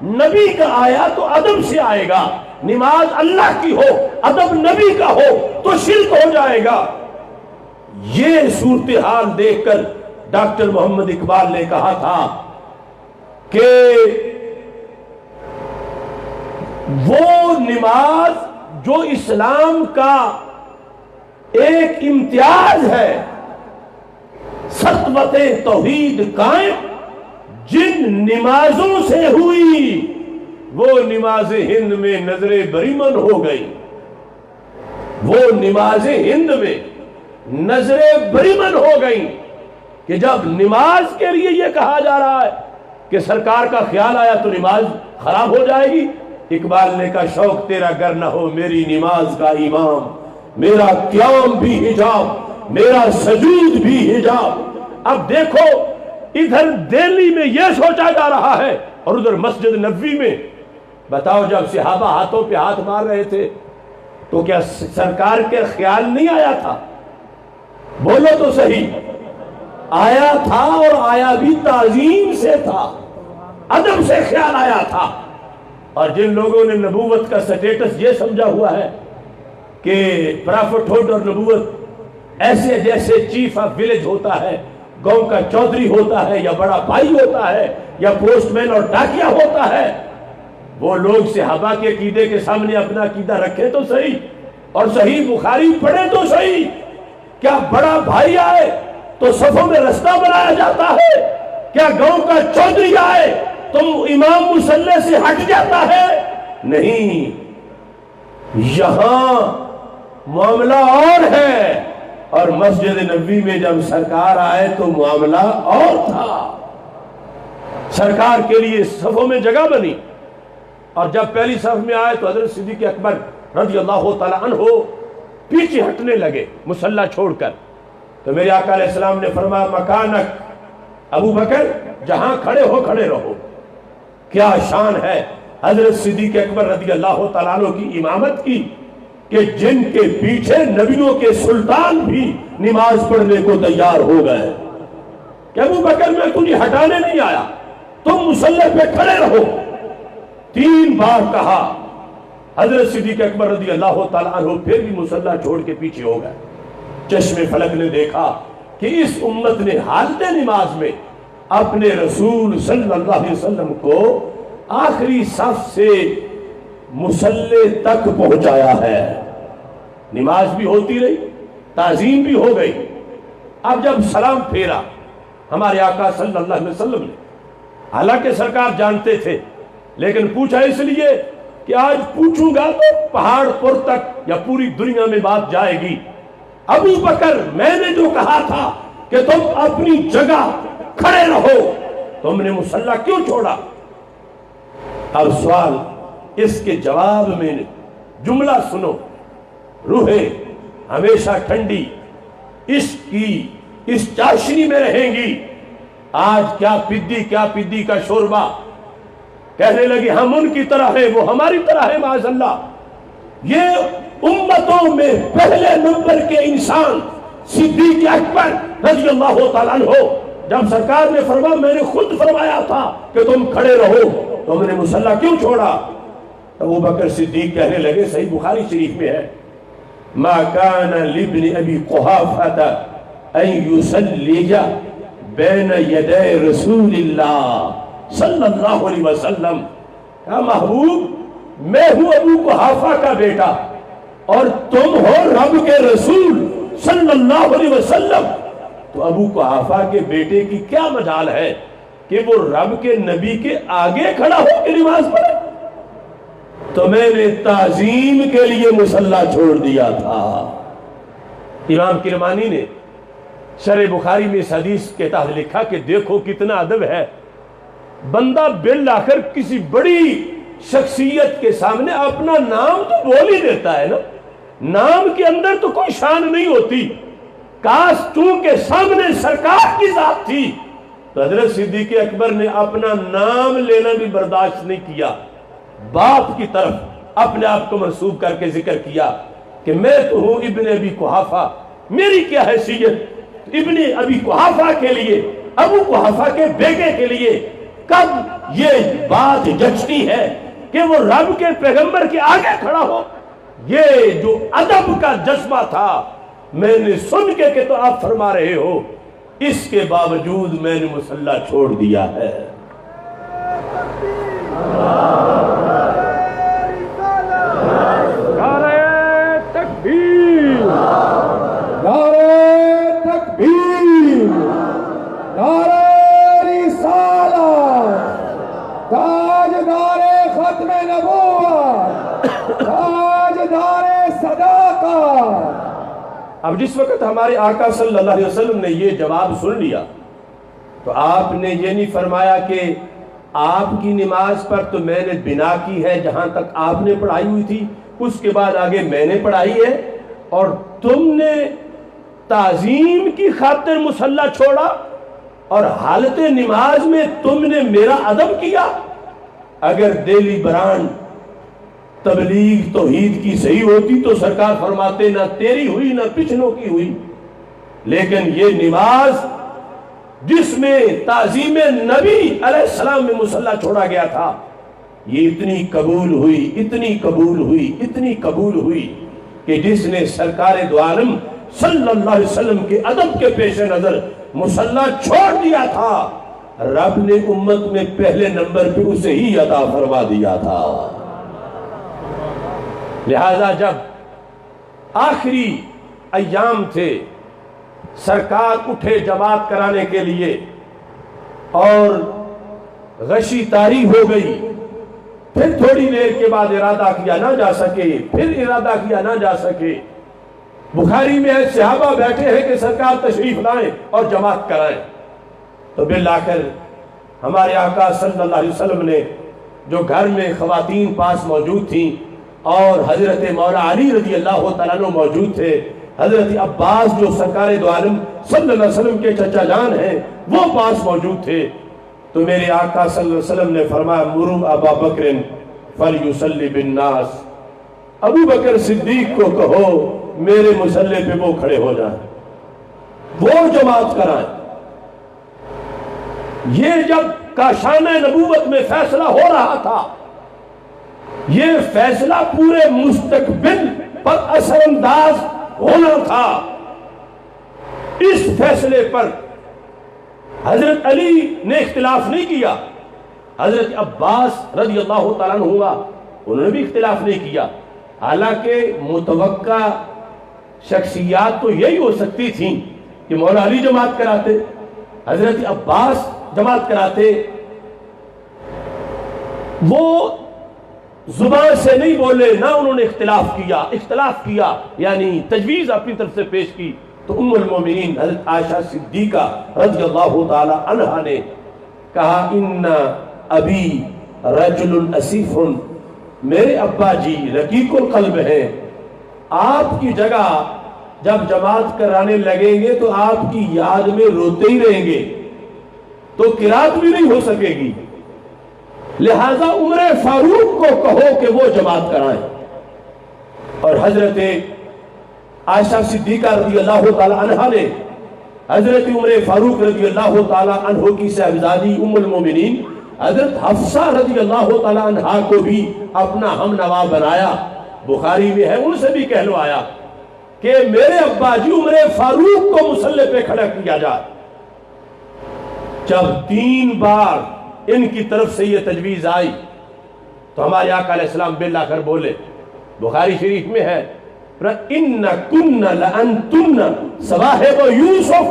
Speaker 1: نبی کا آیا تو ادب سے آئے گا۔ نماز اللہ کی ہو، ادب نبی کا ہو تو شرک ہو جائے گا۔ یہ صورتحال دیکھ کر ڈاکٹر محمد اقبال نے کہا تھا کہ وہ نماز جو اسلام کا ایک امتیاز ہے، سطوت توحید قائم جن نمازوں سے ہوئی، وہ نماز ہند میں نظر بریمن ہو گئی، وہ نماز ہند میں نظر بریمن ہو گئی کہ جب نماز کے لیے یہ کہا جا رہا ہے کہ سرکار کا خیال آیا تو نماز خراب ہو جائے گی۔ اقبال نے کہا شوق تیرا گر نہ ہو میری نماز کا امام، میرا قیام بھی حجاب، میرا سجود بھی حجاب۔ اب دیکھو ادھر دہلی میں یہ سوچا جا رہا ہے اور ادھر مسجد نبوی میں، بتاؤ جب صحابہ ہاتھوں پہ ہاتھ مار رہے تھے تو کیا سرکار کے خیال نہیں آیا تھا؟ بولو تو صحیح، آیا تھا، اور آیا بھی تعظیم سے تھا، ادب سے خیال آیا تھا۔ اور جن لوگوں نے نبوت کا سٹیٹس یہ سمجھا ہوا ہے کہ پرافٹ ہوڈ اور نبوت ایسے جیسے چیف آف ولیج ہوتا ہے، گاؤں کا چودھری ہوتا ہے، یا بڑا بھائی ہوتا ہے، یا پوسٹ مین اور ڈاکیا ہوتا ہے، وہ لوگ صحابہ کے عقیدے کے سامنے اپنا عقیدہ رکھے تو صحیح، اور صحیح بخاری پڑھے تو صحیح۔ کیا بڑا بھائی آئے تو صفوں میں رستہ بنایا جاتا ہے؟ کیا گاؤں کا چودھری آئے تو امام مصلی سے ہٹ جاتا ہے؟ نہیں، یہاں معاملہ اور ہے، اور مسجد نبوی میں جب سرکار آئے تو معاملہ اور تھا۔ سرکار کے لیے صفوں میں جگہ بنی، اور جب پہلی صف میں آئے تو حضرت صدیق اکبر رضی اللہ تعالیٰ عنہ پیچھے ہٹنے لگے مصلی چھوڑ کر، تو میرے آقا علیہ السلام نے فرمایا مکانک ابو بکر، جہاں کھڑے ہو کھڑے رہو۔ کیا شان ہے حضرت صدیق اکبر رضی اللہ تعالیٰ عنہ کی امامت کی کہ جن کے پیچھے نبیوں کے سلطان بھی نماز پڑھنے کو تیار ہو گئے کہ ابو بکر میں تجھے ہٹانے نہیں آیا، تم مصلی پہ کھڑے رہو۔ 3 بار کہا، حضرت صدیق اکبر رضی اللہ تعالیٰ عنہ پھر بھی مصلی چھوڑ کے پیچھے ہو گئے۔ چشم فلک نے دیکھا کہ اس امت نے حالت نماز میں اپنے رسول صلی اللہ علیہ وسلم کو آخری صف سے مصلی تک پہنچایا ہے۔ نماز بھی ہوتی رہی، تعظیم بھی ہو گئی۔ اب جب سلام پھیرا ہمارے آقا صلی اللہ علیہ وسلم نے، حالانکہ سرکار جانتے تھے، لیکن پوچھا اس لیے کہ آج پوچھوں گا تو پہاڑ پر تک یا پوری دنیا میں بات جائے گی۔ ابو بکر، میں نے جو کہا تھا کہ تم اپنی جگہ کھڑے رہو، تم نے مصلی کیوں چھوڑا؟ اب سوال اس کے جواب میں جملہ سنو، روحیں ہمیشہ ٹھنڈی عشق کی اس چاشنی میں رہیں گی۔ آج کیا پدی کا شوربہ، کہنے لگے ہم ان کی طرح ہیں، وہ ہماری طرح ہے، معاذ اللہ۔ یہ امتوں میں پہلے نمبر کے انسان صدیق اکبر رضی اللہ تعالیٰ عنہ، جب سرکار نے فرمایا، میں نے خود فرمایا تھا کہ تم کھڑے رہو، تم نے مصلی کیوں چھوڑا؟ ابو بکر صدیق کہنے لگے، صحیح بخاری شریف میں ہے، ما کان لابن ابی قحافہ ان یصلی بین یدی رسول اللہ صلی اللہ علیہ وسلم۔ کہا محبوب میں ہوں ابو قحافہ کا بیٹا اور تم ہو رب کے رسول صلی اللہ علیہ وسلم، تو ابو قحافہ کے بیٹے کی کیا مجال ہے کہ وہ رب کے نبی کے آگے کھڑا ہو کے نماز پڑھے؟ تو میں نے تعظیم کے لیے مصلی چھوڑ دیا تھا۔ امام کرمانی نے شرح بخاری میں اس حدیث کے تحت لکھا کہ دیکھو کتنا ادب ہے، بندہ بالآخر کسی بڑی شخصیت کے سامنے اپنا نام تو بول ہی دیتا ہے نا، نام کے اندر تو کوئی شان نہیں ہوتی، کاش چونکہ سامنے سرکار کی ذات تھی تو حضرت صدیق اکبر نے اپنا نام لینا بھی برداشت نہیں کیا، باپ کی طرف اپنے آپ کو منسوب کر کے ذکر کیا کہ میں تو ہوں ابن ابی قحافہ، میری کیا حیثیت ابن ابی قحافہ کے لیے، ابو قحافہ کے بیٹے کے لیے کب یہ بات جچتی ہے کہ وہ رب کے پیغمبر کے آگے کھڑا ہو؟ یہ جو ادب کا جذبہ تھا میں نے سن کے کہ تو آپ فرما رہے ہو، اس کے باوجود میں نے مصلی چھوڑ دیا ہے۔
Speaker 3: نعرہ تکبیر، نعرہ تکبیر، نعرہ رسالت، تاجدار ختم نبوت، تاجدار صداقت۔
Speaker 1: اب جس وقت ہمارے آقا صلی اللہ علیہ وسلم نے یہ جواب سن لیا تو آپ نے یہ نہیں فرمایا کہ آپ کی نماز پر تو میں نے بنا کی ہے، جہاں تک آپ نے پڑھائی ہوئی تھی اس کے بعد آگے میں نے پڑھائی ہے، اور تم نے تعظیم کی خاطر مصلی چھوڑا اور حالت نماز میں تم نے میرا ادب کیا۔ اگر دیلی بران تبلیغ توحید کی صحیح ہوتی تو سرکار فرماتے نہ تیری ہوئی نہ پچھلوں کی ہوئی، لیکن یہ نماز جس میں تعظیم نبی علیہ السلام میں مصلی چھوڑا گیا تھا، یہ اتنی قبول ہوئی، اتنی قبول ہوئی، اتنی قبول ہوئی کہ جس نے سرکار دو عالم صلی اللہ علیہ وسلم کے ادب کے پیش نظر مصلی چھوڑ دیا تھا، رب نے امت میں پہلے نمبر پہ اسے ہی عطا فرما دیا تھا۔ لہذا جب آخری ایام تھے، سرکار اٹھے جماعت کرانے کے لیے اور غشی طاری ہو گئی، پھر تھوڑی دیر کے بعد ارادہ کیا نہ جا سکے، پھر ارادہ کیا نہ جا سکے، بخاری میں ہے صحابہ بیٹھے ہیں کہ سرکار تشریف لائیں اور جماعت کرائیں، تو بالآخر ہمارے آقا صلی اللہ علیہ وسلم نے جو گھر میں خواتین پاس موجود تھیں اور حضرت مولا علی رضی اللہ تعالیٰ عنہ موجود تھے، حضرت عباس جو سرکار دو عالم صلی اللہ علیہ وسلم کے چچا جان ہیں وہ پاس موجود تھے، تو میرے آقا صلی اللہ علیہ وسلم نے فرمایا مروا ابا بکر فلیصلی بالناس، ابو بکر صدیق کو کہو میرے مصلی پہ وہ کھڑے ہو جائیں، وہ جماعت کرائیں۔ یہ جب کاشانہ نبوت میں فیصلہ ہو رہا تھا، یہ فیصلہ پورے مستقبل پر اثر انداز ہونا تھا، اس فیصلے پر حضرت علی نے اختلاف نہیں کیا، حضرت عباس رضی اللہ تعالیٰ عنہ انہوں نے بھی اختلاف نہیں کیا، حالانکہ متوقع شخصیات تو یہی ہو سکتی تھیں کہ مولا علی جماعت کراتے، حضرت عباس جماعت کراتے، وہ زبان سے نہیں بولے، نہ انہوں نے اختلاف کیا یعنی تجویز اپنی طرف سے پیش کی، تو ام المومنین حضرت عائشہ صدیقہ رضی اللہ تعالی عنہا نے کہا ان ابی رجل اسیف، میرے ابا جی رقیق القلب ہیں، آپ کی جگہ جب جماعت کرانے لگیں گے تو آپ کی یاد میں روتے ہی رہیں گے، تو قرات بھی نہیں ہو سکے گی، لہذا عمر فاروق کو کہو کہ وہ جماعت کرائیں۔ اور حضرت عائشہ صدیقہ رضی اللہ تعالی عنہ نے حضرت عمر فاروق رضی اللہ تعالی عنہ کی صاحبزادی ام المومنین حضرت حفصہ رضی اللہ تعالی عنہ کو بھی اپنا ہم نوا بنایا، بخاری میں ہے، ان سے بھی کہلوایا کہ میرے ابا جی عمر فاروق کو مصلی پہ کھڑا کیا جائے۔ جب 3 بار ان کی طرف سے یہ تجویز آئی تو ہمارے آقا علیہ السلام بالآخر بولے، بخاری شریف میں ہے، إِنَّكُنَّ لَأَنْتُنَّ صَوَاحِبُ یوسف،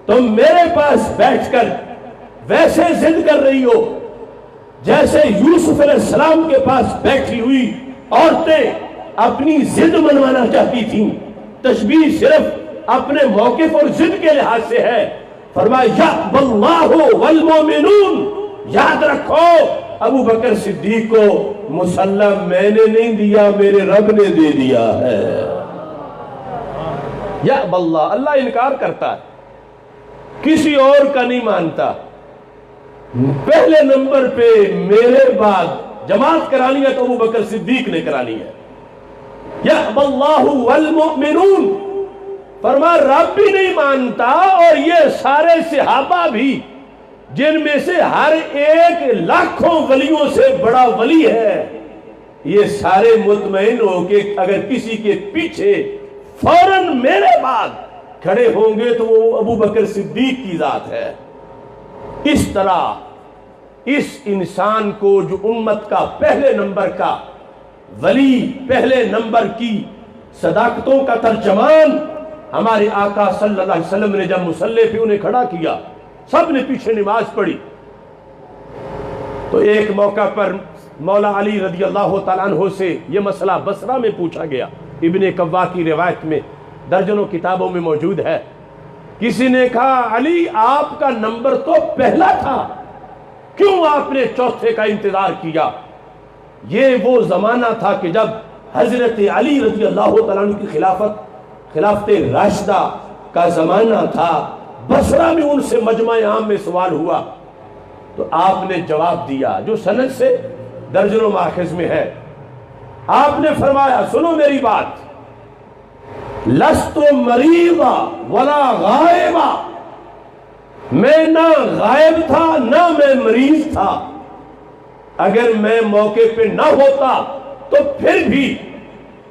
Speaker 1: تم میرے پاس بیٹھ کر ویسے ضد کر رہی ہو جیسے یوسف علیہ السلام کے پاس بیٹھی ہوئی عورتیں اپنی ضد منوانا چاہتی تھیں۔ تشبیہ صرف اپنے موقف اور ضد کے لحاظ سے ہے۔ فرمایا یَأْبَى اللَّهُ وَالْمُؤْمِنُونَ، یاد رکھو ابو بکر صدیق کو مسلم میں نے نہیں دیا، میرے رب نے دے دیا ہے۔ یأبى اللہ، اللہ انکار کرتا ہے، کسی اور کا نہیں مانتا۔ پہلے نمبر پہ میرے بعد جماعت کرانی ہے تو ابو بکر صدیق نے کرانی ہے۔ یأبى اللہ والمؤمنون، فرما رب بھی نہیں مانتا اور یہ سارے صحابہ بھی، جن میں سے ہر ایک لاکھوں ولیوں سے بڑا ولی ہے، یہ سارے مطمئن ہو کہ اگر کسی کے پیچھے فوراً میرے بعد کھڑے ہوں گے تو وہ ابو بکر صدیق کی ذات ہے۔ اس طرح اس انسان کو جو امت کا پہلے نمبر کا ولی، پہلے نمبر کی صداقتوں کا ترجمان ہمارے آقا صلی اللہ علیہ وسلم نے جب مصلی پہ انہیں کھڑا کیا، سب نے پیچھے نماز پڑھی، تو ایک موقع پر مولا علی رضی اللہ تعالیٰ عنہ سے یہ مسئلہ بصرہ میں پوچھا گیا، ابن قوا کی روایت میں درجنوں کتابوں میں موجود ہے۔ کسی نے کہا علی آپ کا نمبر تو پہلا تھا، کیوں آپ نے چوتھے کا انتظار کیا؟ یہ وہ زمانہ تھا کہ جب حضرت علی رضی اللہ تعالیٰ عنہ کی خلافت راشدہ کا زمانہ تھا، بصرہ میں ان سے مجمع عام میں سوال ہوا تو آپ نے جواب دیا جو سند سے درجنوں ماخذ میں ہے۔ آپ نے فرمایا سنو میری بات، لست مریضا ولا غائبا، میں نہ غائب تھا نہ میں مریض تھا، اگر میں موقع پہ نہ ہوتا تو پھر بھی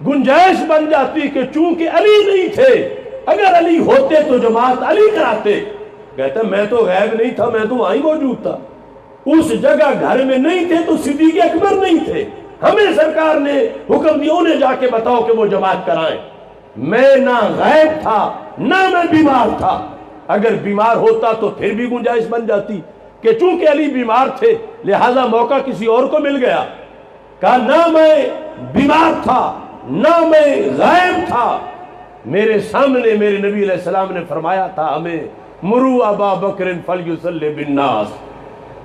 Speaker 1: گنجائش بن جاتی کہ چونکہ علی نہیں تھے، اگر علی ہوتے تو جماعت علی کراتے۔ کہتا میں تو غائب نہیں تھا، میں تو وہیں موجود تھا، اس جگہ گھر میں نہیں تھے تو صدیق اکبر نہیں تھے، ہمیں سرکار نے حکم دیا انہیں جا کے بتاؤ کہ وہ جماعت کرائیں۔ میں نہ غائب تھا نہ میں بیمار تھا، اگر بیمار ہوتا تو پھر بھی گنجائش بن جاتی کہ چونکہ علی بیمار تھے لہذا موقع کسی اور کو مل گیا۔ کہا نہ میں بیمار تھا نہ میں غائب تھا، میرے سامنے میرے نبی علیہ السلام نے فرمایا تھا ہمیں مرو ابا بکر فلیصلی بالناس،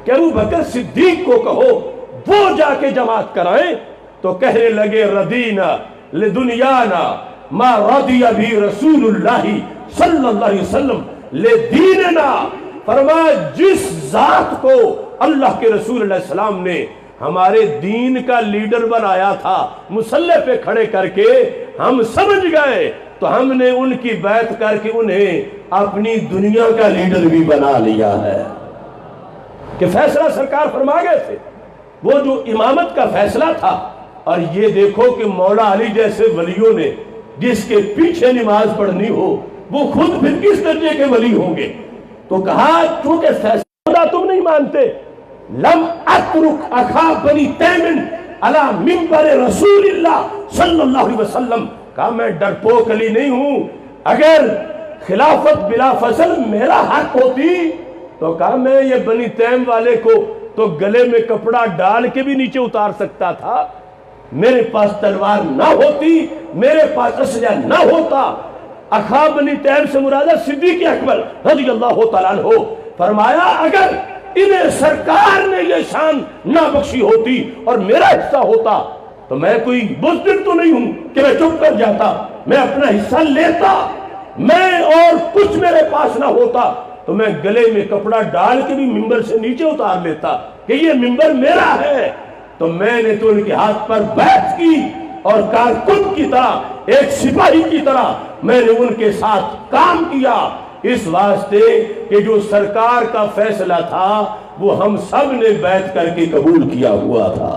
Speaker 1: کہ ابو بکر صدیق کو کہو وہ جا کے جماعت کرائیں، تو کہنے لگے ردینا لدنیانا ما رضی بھی رسول اللہ صلی اللہ علیہ وسلم لدیننا، فرمایا جس ذات کو اللہ کے رسول علیہ السلام نے ہمارے دین کا لیڈر بنایا تھا مصلی پہ کھڑے کر کے، ہم سمجھ گئے تو ہم نے ان کی بیعت کر کے انہیں اپنی دنیا کا لیڈر بھی بنا لیا ہے۔ کہ فیصلہ سرکار فرما گئے تھے، وہ جو امامت کا فیصلہ تھا، اور یہ دیکھو کہ مولا علی جیسے ولیوں نے جس کے پیچھے نماز پڑھنی ہو وہ خود پھر کس درجے کے ولی ہوں گے؟ تو کہا چونکہ فیصلہ تم نہیں مانتے، لم اترک اخا بنی تیمن علی منبر رسول اللہ صلی اللہ علیہ وسلم، کہا میں ڈرپوک علی نہیں ہوں، اگر خلافت بلا فصل میرا حق ہوتی تو کہا میں یہ بنی تیم والے کو تو گلے میں کپڑا ڈال کے بھی نیچے اتار سکتا تھا، میرے پاس تلوار نہ ہوتی، میرے پاس اسلحہ نہ ہوتا۔ اخا بنی تیم سے مراد صدیق اکبر رضی اللہ تعالیٰ عنہ، فرمایا اگر انہیں سرکار نے یہ شان نہ بخشی ہوتی اور میرا حصہ ہوتا تو میں کوئی بزدل تو نہیں ہوں کہ میں چپ کر جاتا، میں اپنا حصہ لیتا، میں اور کچھ میرے پاس نہ ہوتا تو میں گلے میں کپڑا ڈال کے بھی ممبر سے نیچے اتار لیتا کہ یہ ممبر میرا ہے۔ تو میں نے تو ان کے ہاتھ پر بیعت کی اور کارکن کی طرح، ایک سپاہی کی طرح میں نے ان کے ساتھ کام کیا، اس واسطے کہ جو سرکار کا فیصلہ تھا وہ ہم سب نے بیعت کر کے قبول کیا ہوا تھا۔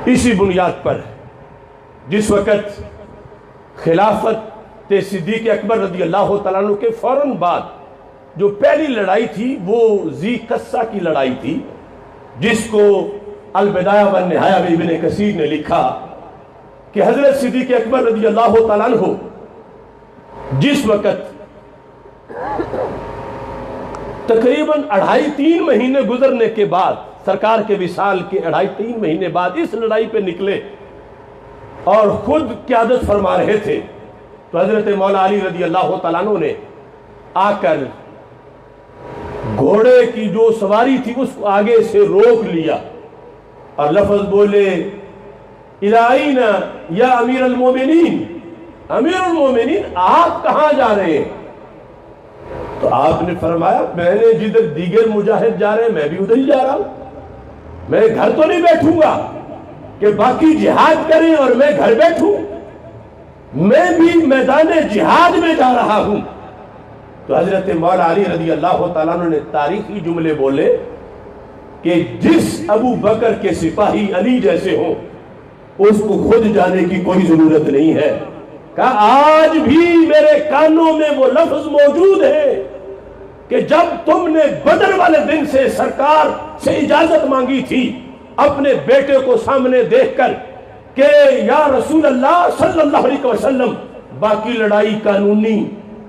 Speaker 1: اسی بنیاد پر جس وقت خلافت صدیق اکبر رضی اللہ تعالیٰ عنہ کے فوراً بعد جو پہلی لڑائی تھی وہ ذی قصہ کی لڑائی تھی، جس کو البدایہ والنہایہ میں ابن کثیر نے لکھا کہ حضرت صدیق اکبر رضی اللہ تعالیٰ عنہ جس وقت تقریباً 2.5-3 مہینے گزرنے کے بعد، سرکار کے وصال کے 2.5-3 مہینے بعد اس لڑائی پہ نکلے اور خود قیادت فرما رہے تھے، تو حضرت مولا علی رضی اللہ تعالیٰ عنہ نے آ کر گھوڑے کی جو سواری تھی اس کو آگے سے روک لیا اور لفظ بولے الائینا یا امیر المومنین، امیر المومنین آپ کہاں جا رہے ہیں؟ تو آپ نے فرمایا میں نے جدھر دیگر مجاہد جا رہے ہیں میں بھی ادھر ہی جا رہا ہوں، میں گھر تو نہیں بیٹھوں گا کہ باقی جہاد کریں اور میں گھر بیٹھوں، میں بھی میدان جہاد میں جا رہا ہوں۔ تو حضرت مولا علی رضی اللہ تعالیٰ عنہ نے تاریخی جملے بولے کہ جس ابو بکر کے سپاہی علی جیسے ہوں اس کو خود جانے کی کوئی ضرورت نہیں ہے، کہا آج بھی میرے کانوں میں وہ لفظ موجود ہے کہ جب تم نے بدر والے دن سے سرکار سے اجازت مانگی تھی اپنے بیٹے کو سامنے دیکھ کر کہ یا رسول اللہ صلی اللہ علیہ وسلم باقی لڑائی قانونی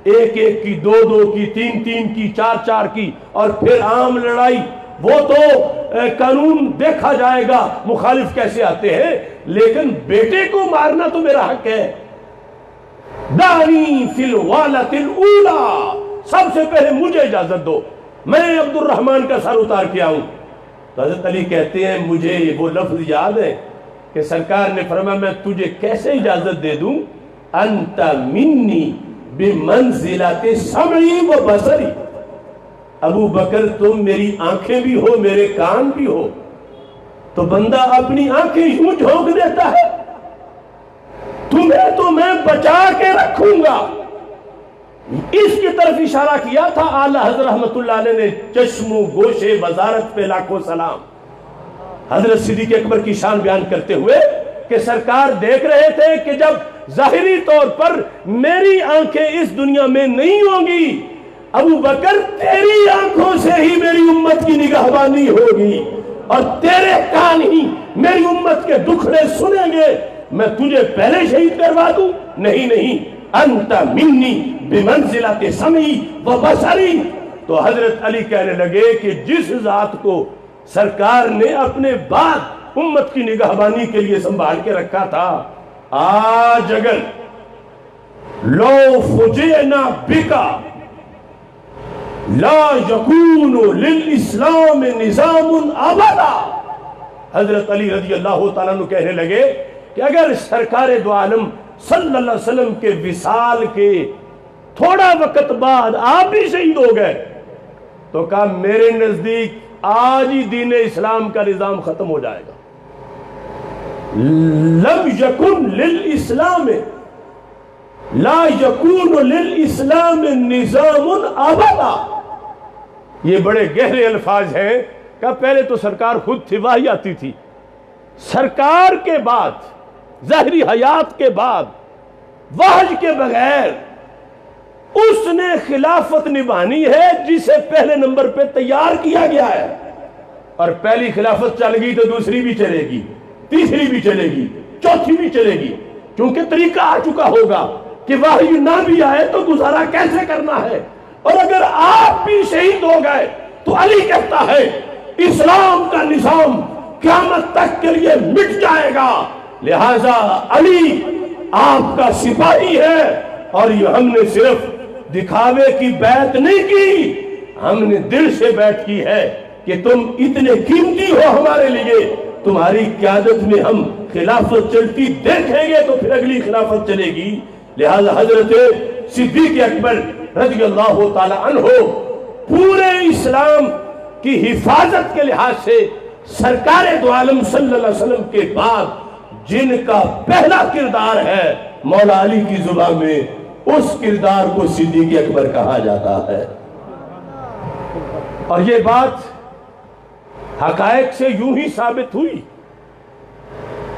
Speaker 1: 1-1 کی 2-2 کی 3-3 کی 4-4 کی اور پھر عام لڑائی وہ تو قانون دیکھا جائے گا مخالف کیسے آتے ہیں، لیکن بیٹے کو مارنا تو میرا حق ہے، دانی فی الوالۃ الاولی، سب سے پہلے مجھے اجازت دو، میں عبد الرحمن کا سر اتار کے آؤں۔ تو حضرت علی کہتے ہیں مجھے وہ لفظ یاد ہے کہ سرکار نے فرمایا میں تجھے کیسے اجازت دے دوں، انت منی بمنزلۃ سمعی و بصری، ابو بکر تم میری آنکھیں بھی ہو میرے کان بھی ہو، تو بندہ اپنی آنکھیں یوں جھونک دیتا ہے، تمہیں تو میں بچا کے رکھوں گا۔ اس کی طرف اشارہ کیا تھا اعلیٰ حضرت رحمت اللہ علیہ نے، چشم و گوش وزارت پہ لاکھوں سلام، حضرت صدیق اکبر کی شان بیان کرتے ہوئے کہ سرکار دیکھ رہے تھے کہ جب ظاہری طور پر میری آنکھیں اس دنیا میں نہیں ہوں گی، ابو بکر تیری آنکھوں سے ہی میری امت کی نگہبانی ہوگی اور تیرے کان ہی میری امت کے دکھڑے سنیں گے، میں تجھے پہلے شہید کروا دوں؟ نہیں، انت منی بمنزلۃ سمعی و بصری۔ تو حضرت علی کہنے لگے کہ جس ذات کو سرکار نے اپنے بعد امت کی نگہبانی کے لیے سنبھال کے رکھا تھا، آج اگر لو فجئنا بکا لا یکون للاسلام نظام ابدا، حضرت علی رضی اللہ تعالیٰ عنہ کہنے لگے کہ اگر سرکار دو عالم صلی اللہ علیہ وسلم کے وصال کے تھوڑا وقت بعد آپ بھی شہید ہو گئے تو کہا میرے نزدیک آج ہی دین اسلام کا نظام ختم ہو جائے گا، لم یکن للاسلام لا یکون للاسلام نظام ابدا۔ یہ بڑے گہرے الفاظ ہیں کہ پہلے تو سرکار خود تھی، وحی آتی تھی، سرکار کے بعد ظاہری حیات کے بعد وحی کے بغیر اس نے خلافت نبھانی ہے جسے پہلے نمبر پہ تیار کیا گیا ہے، اور پہلی خلافت چل گئی تو دوسری بھی چلے گی، تیسری بھی چلے گی، چوتھی بھی چلے گی، کیونکہ طریقہ آ چکا ہوگا کہ وحی نہ بھی آئے تو گزارا کیسے کرنا ہے، اور اگر آپ بھی شہید ہو گئے تو علی کہتا ہے اسلام کا نظام قیامت تک کے لیے مٹ جائے گا، لہذا علی آپ کا سپاہی ہے، اور یہ ہم نے صرف دکھاوے کی بیعت نہیں کی، ہم نے دل سے بیعت کی ہے کہ تم اتنے قیمتی ہو ہمارے لیے، تمہاری قیادت میں ہم خلافت چلتی دیکھیں گے تو پھر اگلی خلافت چلے گی۔ لہذا حضرت صدیق اکبر رضی اللہ تعالی عنہ پورے اسلام کی حفاظت کے لحاظ سے سرکار دو عالم صلی اللہ علیہ وسلم کے بعد جن کا پہلا کردار ہے مولا علی کی زبان میں، اس کردار کو صدیق اکبر کہا جاتا ہے۔ اور یہ بات حقائق سے یوں ہی ثابت ہوئی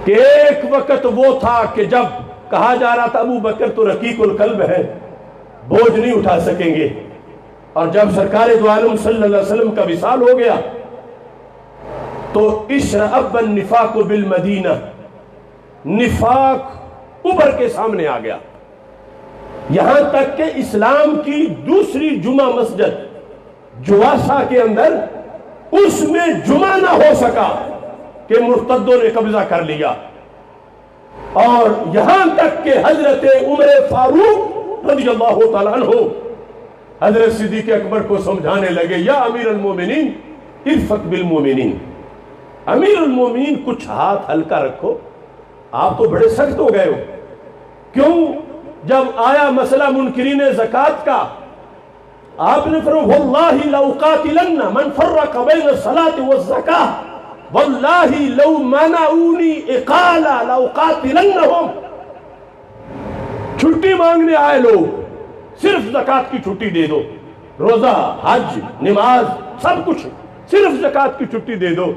Speaker 1: کہ ایک وقت وہ تھا کہ جب کہا جا رہا تھا ابو بکر تو رقیق القلب ہے، بوجھ نہیں اٹھا سکیں گے، اور جب سرکار دو عالم صلی اللہ علیہ وسلم کا وصال ہو گیا تو اشرب النفاق بالمدینہ، نفاق ابھر کے سامنے آ گیا، یہاں تک کہ اسلام کی دوسری جمعہ مسجد جواسا کے اندر اس میں جمعہ نہ ہو سکا کہ مرتدوں نے قبضہ کر لیا، اور یہاں تک کہ حضرت عمر فاروق رضی اللہ تعالیٰ عنہ حضرت صدیق اکبر کو سمجھانے لگے، یا امیر المومنین ارفق بالمومنین، امیر المومنین کچھ ہاتھ ہلکا رکھو، آپ تو بڑے سخت ہو گئے ہو۔ کیوں؟ جب آیا مسئلہ منکرین زکوٰۃ کا، آپ نے فرمایا واللہ لأقاتلن من فرق بین الصلاة والزکاة، واللہ لو منعونی اقالا لأقاتلنہم۔ چھٹی مانگنے آئے لوگ، صرف زکوٰۃ کی چھٹی دے دو، روزہ حج نماز سب کچھ، صرف زکوٰۃ کی چھٹی دے دو۔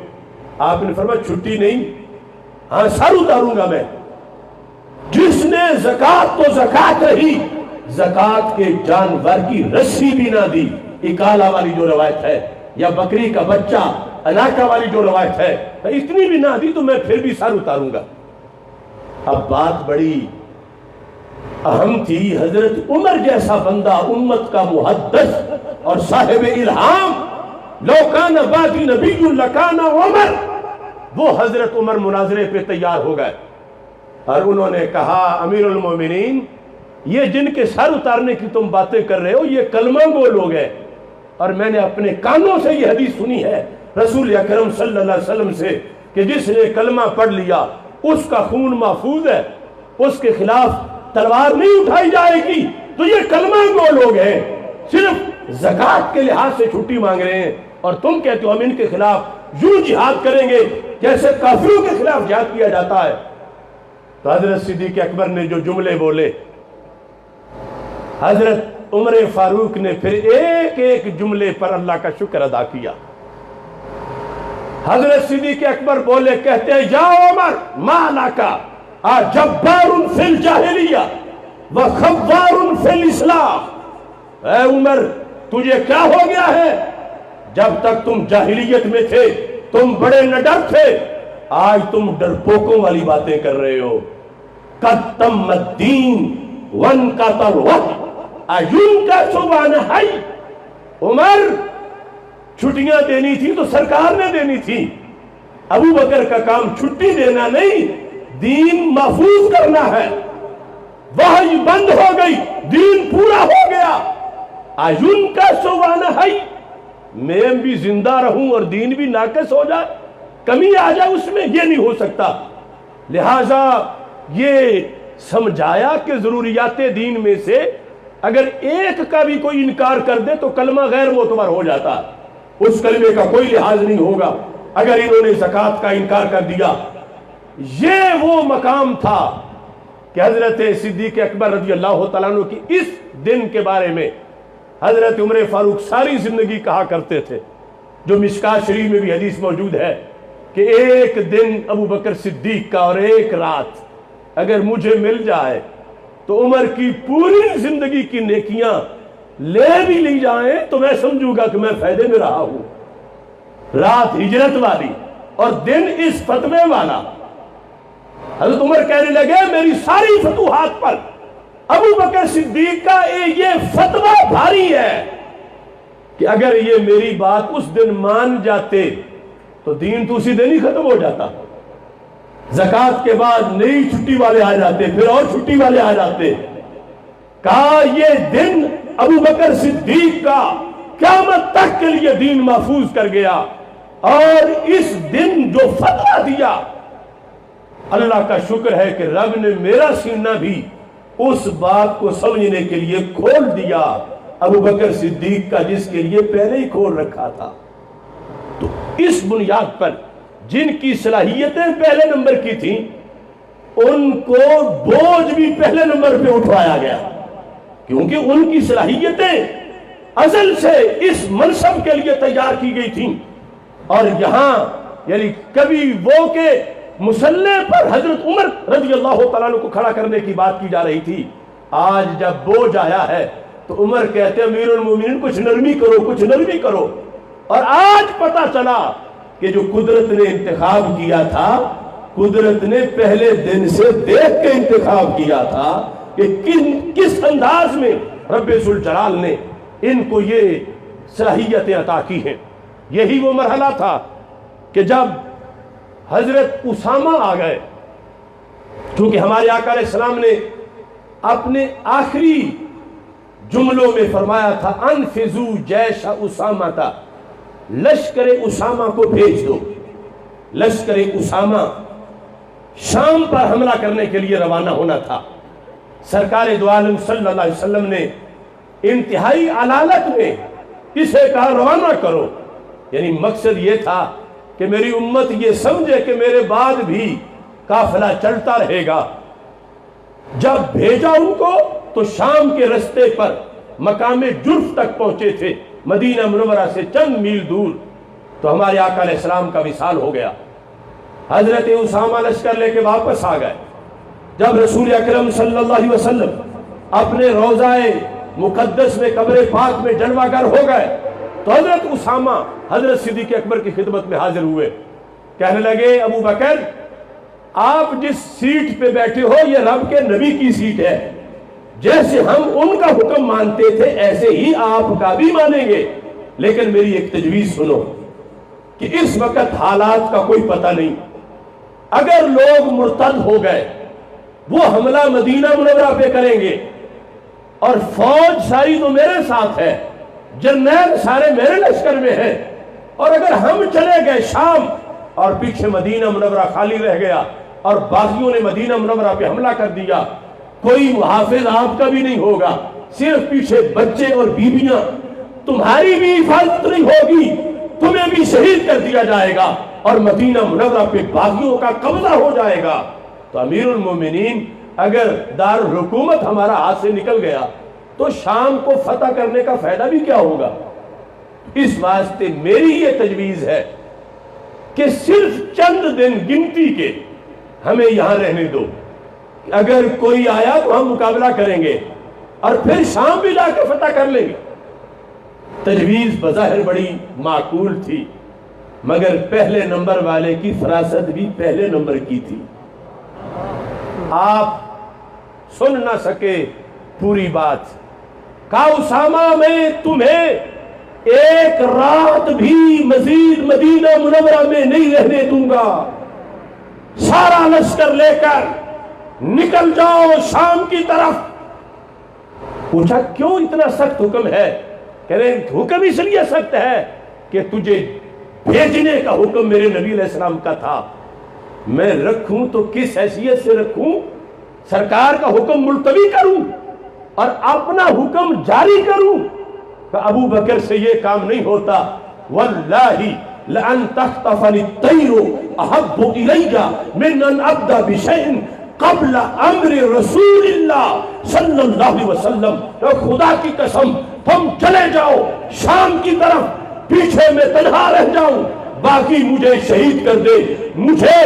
Speaker 1: آپ نے فرمایا چھٹی نہیں، ہاں سر اتاروں گا میں۔ جس نے زکوٰۃ تو زکوٰۃ رہی، زکوٰۃ کے جانور کی رسی بھی نہ دی، اکالا والی جو روایت ہے، یا بکری کا بچہ اناکا والی جو روایت ہے، اتنی بھی نہ دی تو میں پھر بھی سر اتاروں گا۔ اب بات بڑی اہم تھی، حضرت عمر جیسا بندہ، امت کا محدث اور صاحب الہام، لو کان بعدی نبی لکان عمر، وہ حضرت عمر مناظرے پہ تیار ہو گئے، اور انہوں نے کہا امیر المومنین یہ جن کے سر اتارنے کی تم باتیں کر رہے ہو یہ کلمہ گو لوگ ہیں، اور میں نے اپنے کانوں سے یہ حدیث سنی ہے رسول اکرم صلی اللہ علیہ وسلم سے کہ جس نے کلمہ پڑھ لیا اس کا خون محفوظ ہے، اس کے خلاف تلوار نہیں اٹھائی جائے گی، تو یہ کلمہ گو لوگ ہیں، صرف زکوٰۃ کے لحاظ سے چھٹی مانگ رہے ہیں، اور تم کہتے ہو ہم ان کے خلاف یوں جہاد کریں گے جیسے کافروں کے خلاف جہاد کیا جاتا ہے۔ تو حضرت صدیق اکبر نے جو جملے بولے، حضرت عمر فاروق نے پھر ایک ایک جملے پر اللہ کا شکر ادا کیا۔ حضرت صدیق اکبر بولے، کہتے ہیں یا عمر ما لکا جبار فی الجاہلیہ وخوار فی الاسلام، اے عمر تجھے کیا ہو گیا ہے؟ جب تک تم جاہلیت میں تھے تم بڑے نڈر تھے، آج تم ڈرپوکوں والی باتیں کر رہے ہو۔ قد تم الدین وانقطع الوحی اینکسو بنہی، عمر چھٹیاں دینی تھی تو سرکار نے دینی تھی، ابو بکر کا کام چھٹی دینا نہیں، دین محفوظ کرنا ہے۔ وحی بند ہو گئی، دین پورا ہو گیا، اینکسو بنہی، میں بھی زندہ رہوں اور دین بھی ناقص ہو جائے، کمی آ جائے اس میں، یہ نہیں ہو سکتا۔ لہٰذا یہ سمجھایا کہ ضروریات دین میں سے اگر ایک کا بھی کوئی انکار کر دے تو کلمہ غیر معتبر ہو جاتا، اس کلمے کا کوئی لحاظ نہیں ہوگا۔ اگر انہوں نے زکوٰۃ کا انکار کر دیا، یہ وہ مقام تھا کہ حضرت صدیق اکبر رضی اللہ تعالیٰ عنہ کی اس دن کے بارے میں حضرت عمر فاروق ساری زندگی کہا کرتے تھے، جو مشکات شریف میں بھی حدیث موجود ہے کہ ایک دن ابو بکر صدیق کا اور ایک رات اگر مجھے مل جائے تو عمر کی پوری زندگی کی نیکیاں لے بھی لی جائیں تو میں سمجھوں گا کہ میں فائدے میں رہا ہوں۔ رات ہجرت والی اور دن اس فتوے والا، حضرت عمر کہنے لگے میری ساری فتوحات پر ابو بکر صدیق کا یہ فتوہ بھاری ہے کہ اگر یہ میری بات اس دن مان جاتے تو دین تو اسی دن ہی ختم ہو جاتا، زکوٰۃ کے بعد نئی چھٹی والے آ جاتے، پھر اور چھٹی والے آ جاتے۔ کہا یہ دن ابو بکر صدیق کا قیامت تک کے لیے دین محفوظ کر گیا۔ اور اس دن جو فتویٰ دیا، اللہ کا شکر ہے کہ رب نے میرا سینہ بھی اس بات کو سمجھنے کے لیے کھول دیا، ابو بکر صدیق کا جس کے لیے پہلے ہی کھول رکھا تھا۔ تو اس بنیاد پر جن کی صلاحیتیں پہلے نمبر کی تھیں، ان کو بوجھ بھی پہلے نمبر پہ اٹھوایا گیا، کیونکہ ان کی صلاحیتیں ازل سے اس منصب کے لیے تیار کی گئی تھیں۔ اور یہاں یعنی کبھی وہ کہ مسلح پر حضرت عمر رضی اللہ تعالیٰ عنہ کو کھڑا کرنے کی بات کی جا رہی تھی، آج جب بوجھ آیا ہے تو عمر کہتے ہیں امیر المومنین کچھ نرمی کرو، کچھ نرمی کرو۔ اور آج پتا چلا کہ جو قدرت نے انتخاب کیا تھا، قدرت نے پہلے دن سے دیکھ کے انتخاب کیا تھا کہ کس انداز میں رب ذوالجلال نے ان کو یہ صلاحیتیں عطا کی ہیں۔ یہی وہ مرحلہ تھا کہ جب حضرت اسامہ آ گئے، کیونکہ ہمارے آقا علیہ السلام نے اپنے آخری جملوں میں فرمایا تھا انفذو جیش اسامہ تھا، لشکر اسامہ کو بھیج دو۔ لشکر اسامہ شام پر حملہ کرنے کے لیے روانہ ہونا تھا۔ سرکار دو عالم صلی اللہ علیہ وسلم نے انتہائی علالت میں اسے کہا روانہ کرو، یعنی مقصد یہ تھا کہ میری امت یہ سمجھے کہ میرے بعد بھی قافلہ چلتا رہے گا۔ جب بھیجا ان کو تو شام کے رستے پر مقام جرف تک پہنچے تھے، مدینہ منورہ سے چند میل دور، تو ہمارے آقا علیہ السلام کا وصال ہو گیا۔ حضرت اسامہ لشکر لے کے واپس آ گئے۔ جب رسول اکرم صلی اللہ علیہ وسلم اپنے روضہ مقدس میں قبر پاک میں جلوہ گر ہو گئے تو حضرت اسامہ حضرت صدیق اکبر کی خدمت میں حاضر ہوئے، کہنے لگے ابو بکر آپ جس سیٹ پہ بیٹھے ہو یہ رب کے نبی کی سیٹ ہے، جیسے ہم ان کا حکم مانتے تھے ایسے ہی آپ کا بھی مانیں گے، لیکن میری ایک تجویز سنو کہ اس وقت حالات کا کوئی پتہ نہیں، اگر لوگ مرتد ہو گئے وہ حملہ مدینہ منورہ پہ کریں گے اور فوج ساری تو میرے ساتھ ہے، جرنیل سارے میرے لشکر میں ہیں، اور اگر ہم چلے گئے شام اور پیچھے مدینہ منورہ خالی رہ گیا اور باغیوں نے مدینہ منورہ پہ حملہ کر دیا، کوئی محافظ آپ کا بھی نہیں ہوگا، صرف پیچھے بچے اور بیویاں، تمہاری بھی حفاظت نہیں ہوگی، تمہیں بھی شہید کر دیا جائے گا اور مدینہ منورہ پہ باغیوں کا قبضہ ہو جائے گا۔ تو امیر المومنین اگر دارالحکومت ہمارا ہاتھ سے نکل گیا تو شام کو فتح کرنے کا فائدہ بھی کیا ہوگا؟ اس واسطے میری یہ تجویز ہے کہ صرف چند دن گنتی کے ہمیں یہاں رہنے دو، اگر کوئی آیا تو ہم مقابلہ کریں گے اور پھر شام بھی جا کے فتح کر لیں گے۔ تجویز بظاہر بڑی معقول تھی، مگر پہلے نمبر والے کی فراست بھی پہلے نمبر کی تھی۔ آپ سن نہ سکے پوری بات، کہا اسامہ میں تمہیں ایک رات بھی مزید مدینہ منورہ میں نہیں رہنے دوں گا، سارا لشکر لے کر نکل جاؤ شام کی طرف۔ پوچھا کیوں اتنا سخت حکم ہے؟ کہہ رہے حکم اس لیے سخت ہے کہ تجھے بھیجنے کا حکم میرے نبی علیہ السلام کا تھا، میں رکھوں تو کس حیثیت سے رکھوں؟ سرکار کا حکم ملتوی کروں اور اپنا حکم جاری کروں؟ کہ ابو بکر سے یہ کام نہیں ہوتا، واللہ لأن تخطفنی الطیر احب الی من ان ابدا بشیء قبل امر رسول اللہ صلی اللہ علیہ وسلم۔ خدا کی قسم تم چلے جاؤ شام کی طرف، پیچھے میں تنہا رہ جاؤں، باقی مجھے شہید کر دے، مجھے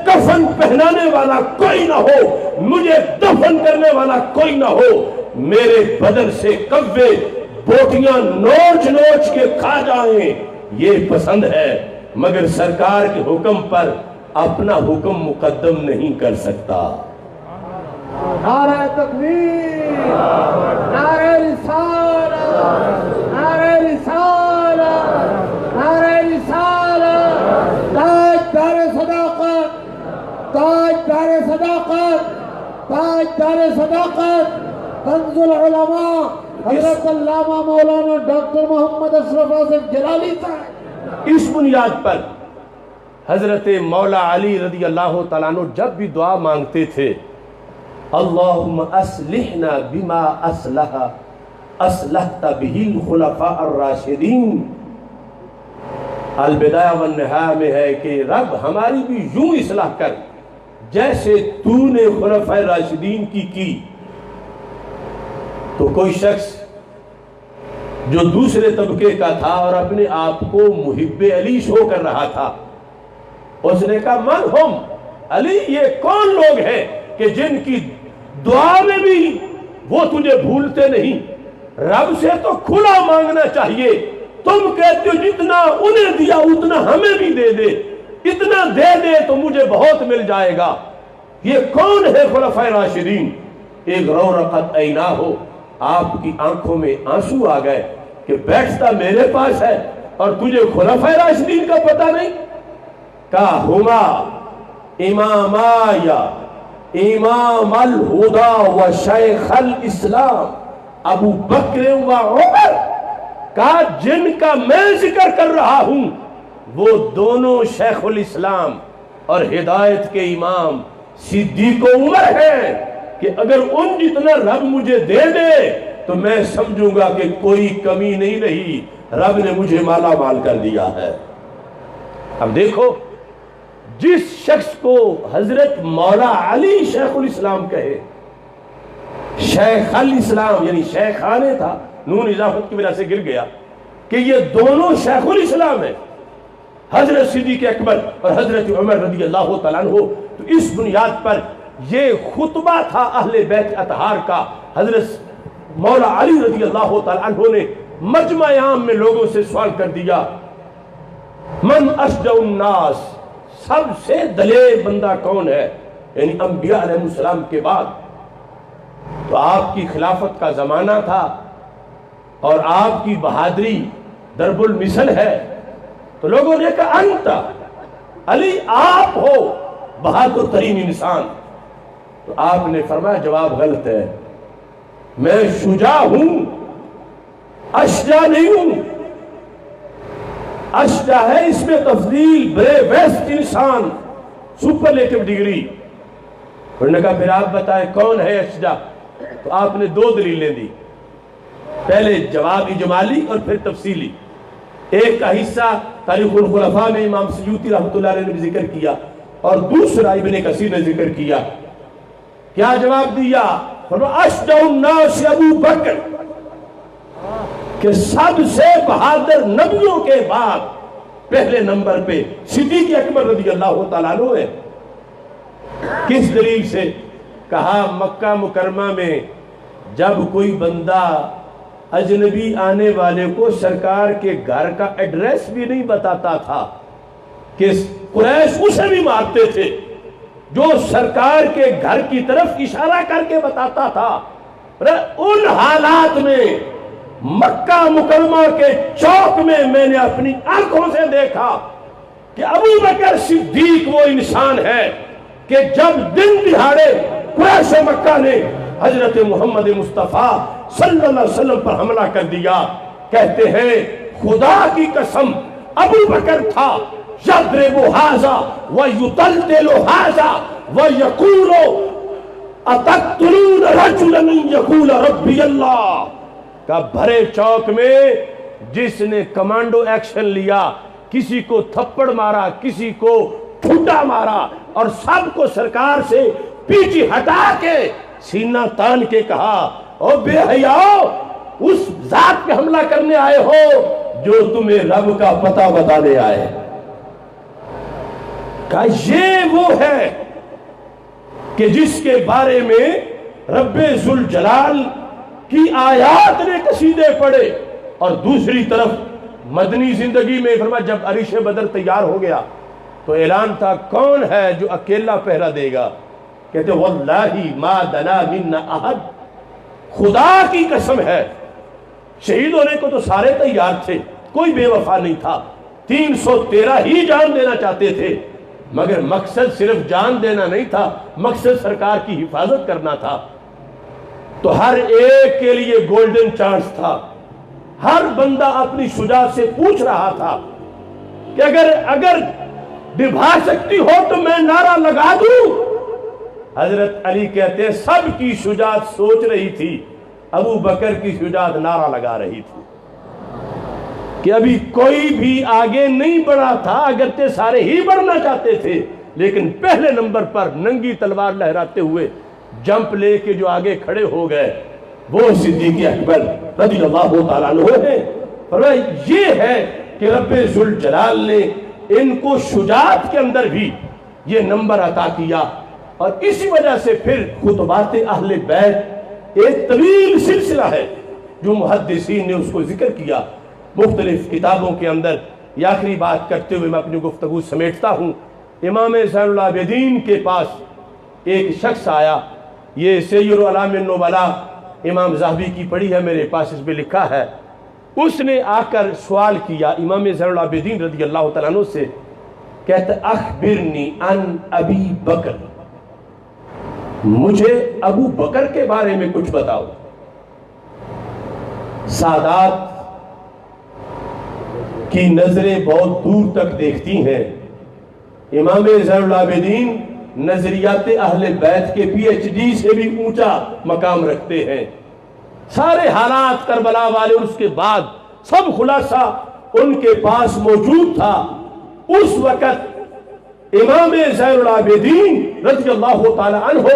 Speaker 1: کفن پہنانے والا کوئی نہ ہو، مجھے دفن کرنے والا کوئی نہ ہو، میرے بدن سے کوے بوٹیاں نوچ نوچ کے کھا جائیں یہ پسند ہے، مگر سرکار کے حکم پر اپنا حکم مقدم نہیں کر سکتا۔
Speaker 2: نعرہ تکبیر، نعرہ رسالت، نعرہ رسالت، نعرہ رسالت، تاجدار صداقت، تاجدار صداقت، تاجدار صداقت، کنز العلماء حضرت علامہ مولانا ڈاکٹر محمد اشرف آصف جلالی صاحب.
Speaker 1: اس بنیاد پر حضرت مولا علی رضی اللہ تعالیٰ عنہ جب بھی دعا مانگتے تھے اللہم اصلحنا بما اصلحت به الخلفاء الراشدین، البدایہ والنہایہ میں ہے کہ رب ہماری بھی یوں اصلاح کر جیسے تو نے خلفاء راشدین کی. تو کوئی شخص جو دوسرے طبقے کا تھا اور اپنے آپ کو محب علی شو کر رہا تھا، اس نے کہا من ہم علی، یہ کون لوگ ہیں کہ جن کی دعا میں بھی وہ تجھے بھولتے نہیں؟ رب سے تو کھلا مانگنا چاہیے. تم کہتے ہو جتنا انہیں دیا اتنا ہمیں بھی دے دے، اتنا دے دے تو مجھے بہت مل جائے گا. یہ کون ہے خلفائے راشدین؟ ایک رورقت عینا ہو، آپ کی آنکھوں میں آنسو آ گئے کہ بیٹھتا میرے پاس ہے اور تجھے خلفائے راشدین کا پتہ نہیں. کہا ہما اماما یا امام الہدا و شیخ الاسلام ابو بکر و عمر. کہا جن کا میں ذکر کر رہا ہوں وہ دونوں شیخ الاسلام اور ہدایت کے امام صدیق و عمر ہیں کہ اگر ان جتنا رب مجھے دے دے تو میں سمجھوں گا کہ کوئی کمی نہیں رہی، رب نے مجھے مالا مال کر دیا ہے. اب دیکھو، جس شخص کو حضرت مولا علی شیخ الاسلام کہے، شیخ الاسلام یعنی شیخانے تھا، نون اضافت کی وجہ سے گر گیا، کہ یہ دونوں شیخ الاسلام ہیں، حضرت صدیق اکبر اور حضرت عمر رضی اللہ تعالیٰ عنہ. تو اس بنیاد پر یہ خطبہ تھا اہل بیت اطہار کا. حضرت مولا علی رضی اللہ تعالیٰ عنہ نے مجمع عام میں لوگوں سے سوال کر دیا، من اشجع الناس، سب سے دلیر بندہ کون ہے؟ یعنی انبیاء علیہ السلام کے بعد. تو آپ کی خلافت کا زمانہ تھا اور آپ کی بہادری درب المثل ہے. تو لوگوں نے کہا انت علی، آپ ہو بہادر ترین انسان. تو آپ نے فرمایا جواب غلط ہے، میں شجاع ہوں، اشجع نہیں ہوں. اشجع ہے اس میں تفضیل، برے بیسٹ انسان، سپرلیٹو ڈگری. انہوں نے کہا پھر آپ بتائیں کون ہے اشجع؟ تو آپ نے دو دلیلیں دی، پہلے جواب اجمالی اور پھر تفصیلی. ایک کا حصہ تاریخ الخلفاء میں امام سیوطی رحمۃ اللہ علیہ نے بھی ذکر کیا اور دوسرا ابن کثیر نے ذکر کیا. کیا جواب دیا؟ فرمایا اشجع الناس ابو بکر، کہ سب سے بہادر نبیوں کے بعد پہلے نمبر پہ صدیق اکبر رضی اللہ تعالیٰ عنہ ہے. کس دلیل سے؟ کہا مکہ مکرمہ میں جب کوئی بندہ اجنبی آنے والے کو سرکار کے گھر کا ایڈریس بھی نہیں بتاتا تھا کہ قریش اسے بھی مارتے تھے، جو سرکار کے گھر کی طرف اشارہ کر کے بتاتا تھا. ان حالات میں مکہ مکرمہ کے چوک میں نے اپنی آنکھوں سے دیکھا کہ ابو بکر صدیق وہ انسان ہے کہ جب دن دہاڑے قریش مکہ نے حضرت محمد مصطفیٰ صلی اللہ علیہ وسلم پر حملہ کر دیا، کہتے ہیں خدا کی قسم ابو بکر تھا یضرب ھذا ویطلطل ھذا ویقول اتقتلون رجلا ان یقول ربی اللہ. کا بھرے چوک میں جس نے کمانڈو ایکشن لیا، کسی کو تھپڑ مارا، کسی کو ٹھوٹا مارا اور سب کو سرکار سے پیچھے ہٹا کے سینہ تان کے کہا او بے حیاؤ، اس ذات پہ حملہ کرنے آئے ہو جو تمہیں رب کا پتہ بتانے آئے. کہا یہ وہ ہے کہ جس کے بارے میں رب ذوالجلال کی آیات نے قصیدے پڑھے. اور دوسری طرف مدنی زندگی میں فرمایا جب عریش بدر تیار ہو گیا تو اعلان تھا کون ہے جو اکیلا پہرا دے گا؟ کہتے واللہ ما دنا منا احد، خدا کی قسم ہے شہید ہونے کو تو سارے تیار تھے، کوئی بے وفا نہیں تھا. 313 ہی جان دینا چاہتے تھے، مگر مقصد صرف جان دینا نہیں تھا، مقصد سرکار کی حفاظت کرنا تھا. تو ہر ایک کے لیے گولڈن چانس تھا. ہر بندہ اپنی شجاعت سے پوچھ رہا تھا کہ اگر نبھا سکتی ہو تو میں نعرہ لگا دوں. حضرت علی کہتے ہیں سب کی شجاعت سوچ رہی تھی، ابو بکر کی شجاعت نعرہ لگا رہی تھی کہ ابھی کوئی بھی آگے نہیں بڑھا تھا، اگرچہ سارے ہی بڑھنا چاہتے تھے، لیکن پہلے نمبر پر ننگی تلوار لہراتے ہوئے جمپ لے کے جو آگے کھڑے ہو گئے وہ صدیق اکبر رضی اللہ تعالیٰ عنہ ہیں. فرمایا یہ ہے کہ رب ذوالجلال نے ان کو شجاعت کے اندر بھی یہ نمبر عطا کیا. اور اسی وجہ سے پھر خطبات اہل بیت ایک طویل سلسلہ ہے جو محدثین نے اس کو ذکر کیا مختلف کتابوں کے اندر. یہ آخری بات کرتے ہوئے میں اپنی گفتگو سمیٹتا ہوں. امام زین العابدین کے پاس ایک شخص آیا، یہ سیر اعلام النبلاء امام ذہبی کی پڑھی ہے میرے پاس، اس میں لکھا ہے. اس نے آ کر سوال کیا امام زین العابدین رضی اللہ تعالیٰ عنہ سے، کہتا اخبرنی عن ابی بکر، مجھے ابو بکر کے بارے میں کچھ بتاؤ. سادات کی نظریں بہت دور تک دیکھتی ہیں. امام زین العابدین نظریات اہل بیت کے پی ایچ ڈی سے بھی اونچا مقام رکھتے ہیں. سارے حالات کربلا والے اور اس کے بعد سب خلاصہ ان کے پاس موجود تھا. اس وقت امام زین العابدین رضی اللہ تعالی عنہ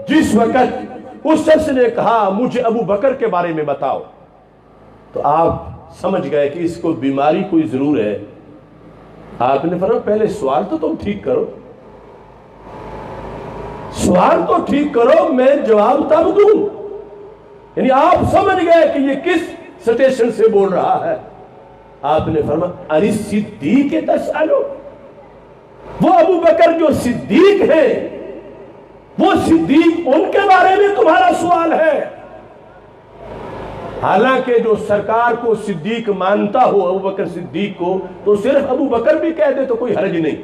Speaker 1: جس وقت اس شخص نے کہا مجھے ابو بکر کے بارے میں بتاؤ، تو آپ سمجھ گئے کہ اس کو بیماری کوئی ضرور ہے. آپ نے فرمایا پہلے سوال تو تم ٹھیک کرو، سوال تو ٹھیک کرو، میں جواب تب دوں. یعنی آپ سمجھ گئے کہ یہ کس سٹیشن سے بول رہا ہے. آپ نے فرمایا اری صدیق تسألو، وہ ابو بکر جو صدیق ہے، وہ صدیق ان کے بارے میں تمہارا سوال ہے. حالانکہ جو سرکار کو صدیق مانتا ہو ابو بکر صدیق کو تو صرف ابو بکر بھی کہہ دے تو کوئی حرج نہیں،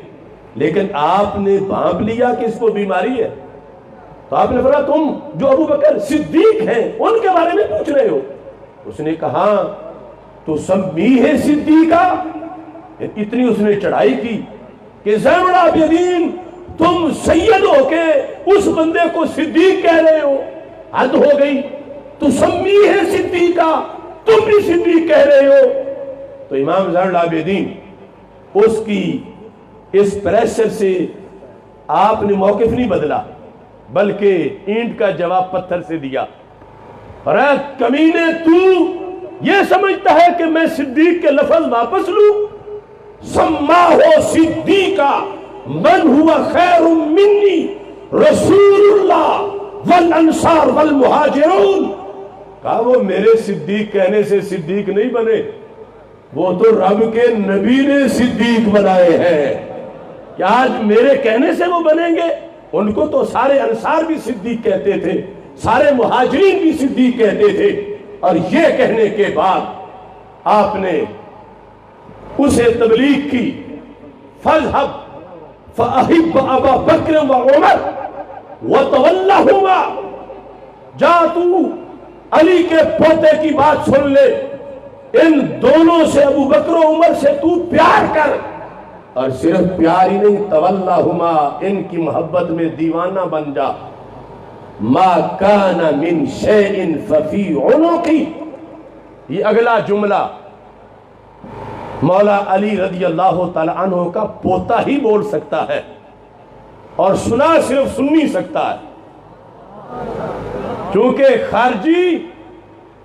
Speaker 1: لیکن آپ نے بھانپ لیا کہ اس کو بیماری ہے. تو آپ نے فرمایا تم جو ابو بکر صدیق ہیں ان کے بارے میں پوچھ رہے ہو. اس نے کہا تو سمی ہے صدیقہ. اتنی اس نے چڑھائی کی کہ زین العابدین تم سید ہو کے اس بندے کو صدیق کہہ رہے ہو، حد ہو گئی. تو سمی ہے صدیقہ، تم بھی صدیق کہہ رہے ہو. تو امام زین العابدین اس کی اس پریشر سے آپ نے موقف نہیں بدلا بلکہ اینٹ کا جواب پتھر سے دیا. اور اے کمینے تو یہ سمجھتا ہے کہ میں صدیق کے لفظ واپس لوں؟ سما ہو صدیقہ من ہوا خیر منی رسول اللہ والانصار والمہاجرون. کہا وہ میرے صدیق کہنے سے صدیق نہیں بنے، وہ تو رب کے نبی نے صدیق بنائے ہیں. کیا آج میرے کہنے سے وہ بنیں گے؟ ان کو تو سارے انصار بھی صدیق کہتے تھے، سارے مہاجرین بھی صدیق کہتے تھے. اور یہ کہنے کے بعد آپ نے اسے تبلیغ کی فَاذْهَبْ فَأَحِبَّ أَبَا بَكْرٍ وَعُمَرٍ وَتَوَلَّهُمَا، جا تو علی کے پوتے کی بات سن لے، ان دونوں سے ابو بکر و عمر سے تو پیار کر، اور صرف پیار ہی نہیں تولاہما ان کی محبت میں دیوانہ بن جا. ما کان من شیء ففی عنقی. یہ اگلا جملہ مولا علی رضی اللہ تعالی عنہ کا پوتا ہی بول سکتا ہے، اور سنا صرف سن نہیں سکتا ہے، کیونکہ خارجی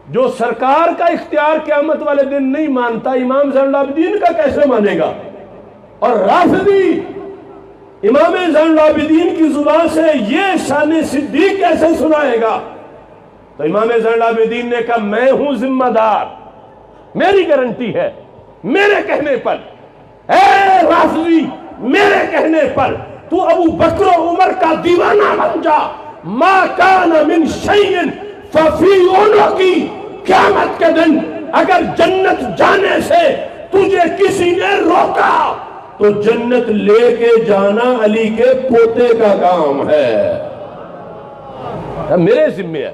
Speaker 1: جو سرکار کا اختیار قیامت والے دن نہیں مانتا، امام زین العابدین کا کیسے مانے گا؟ اور رافضی امام زین العابدین کی زبان سے یہ شان صدیق کیسے سنائے گا؟ تو امام زین العابدین نے کہا میں ہوں ذمہ دار، میری گارنٹی ہے، میرے کہنے پر، اے رافضی میرے کہنے پر تو ابو بکر و عمر کا دیوانہ بن جا. ما کان من شیء ففی عنقی. قیامت کے دن اگر جنت جانے سے تجھے کسی نے روکا تو جنت لے کے جانا علی کے پوتے کا کام ہے، میرے ذمہ ہے.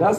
Speaker 3: 10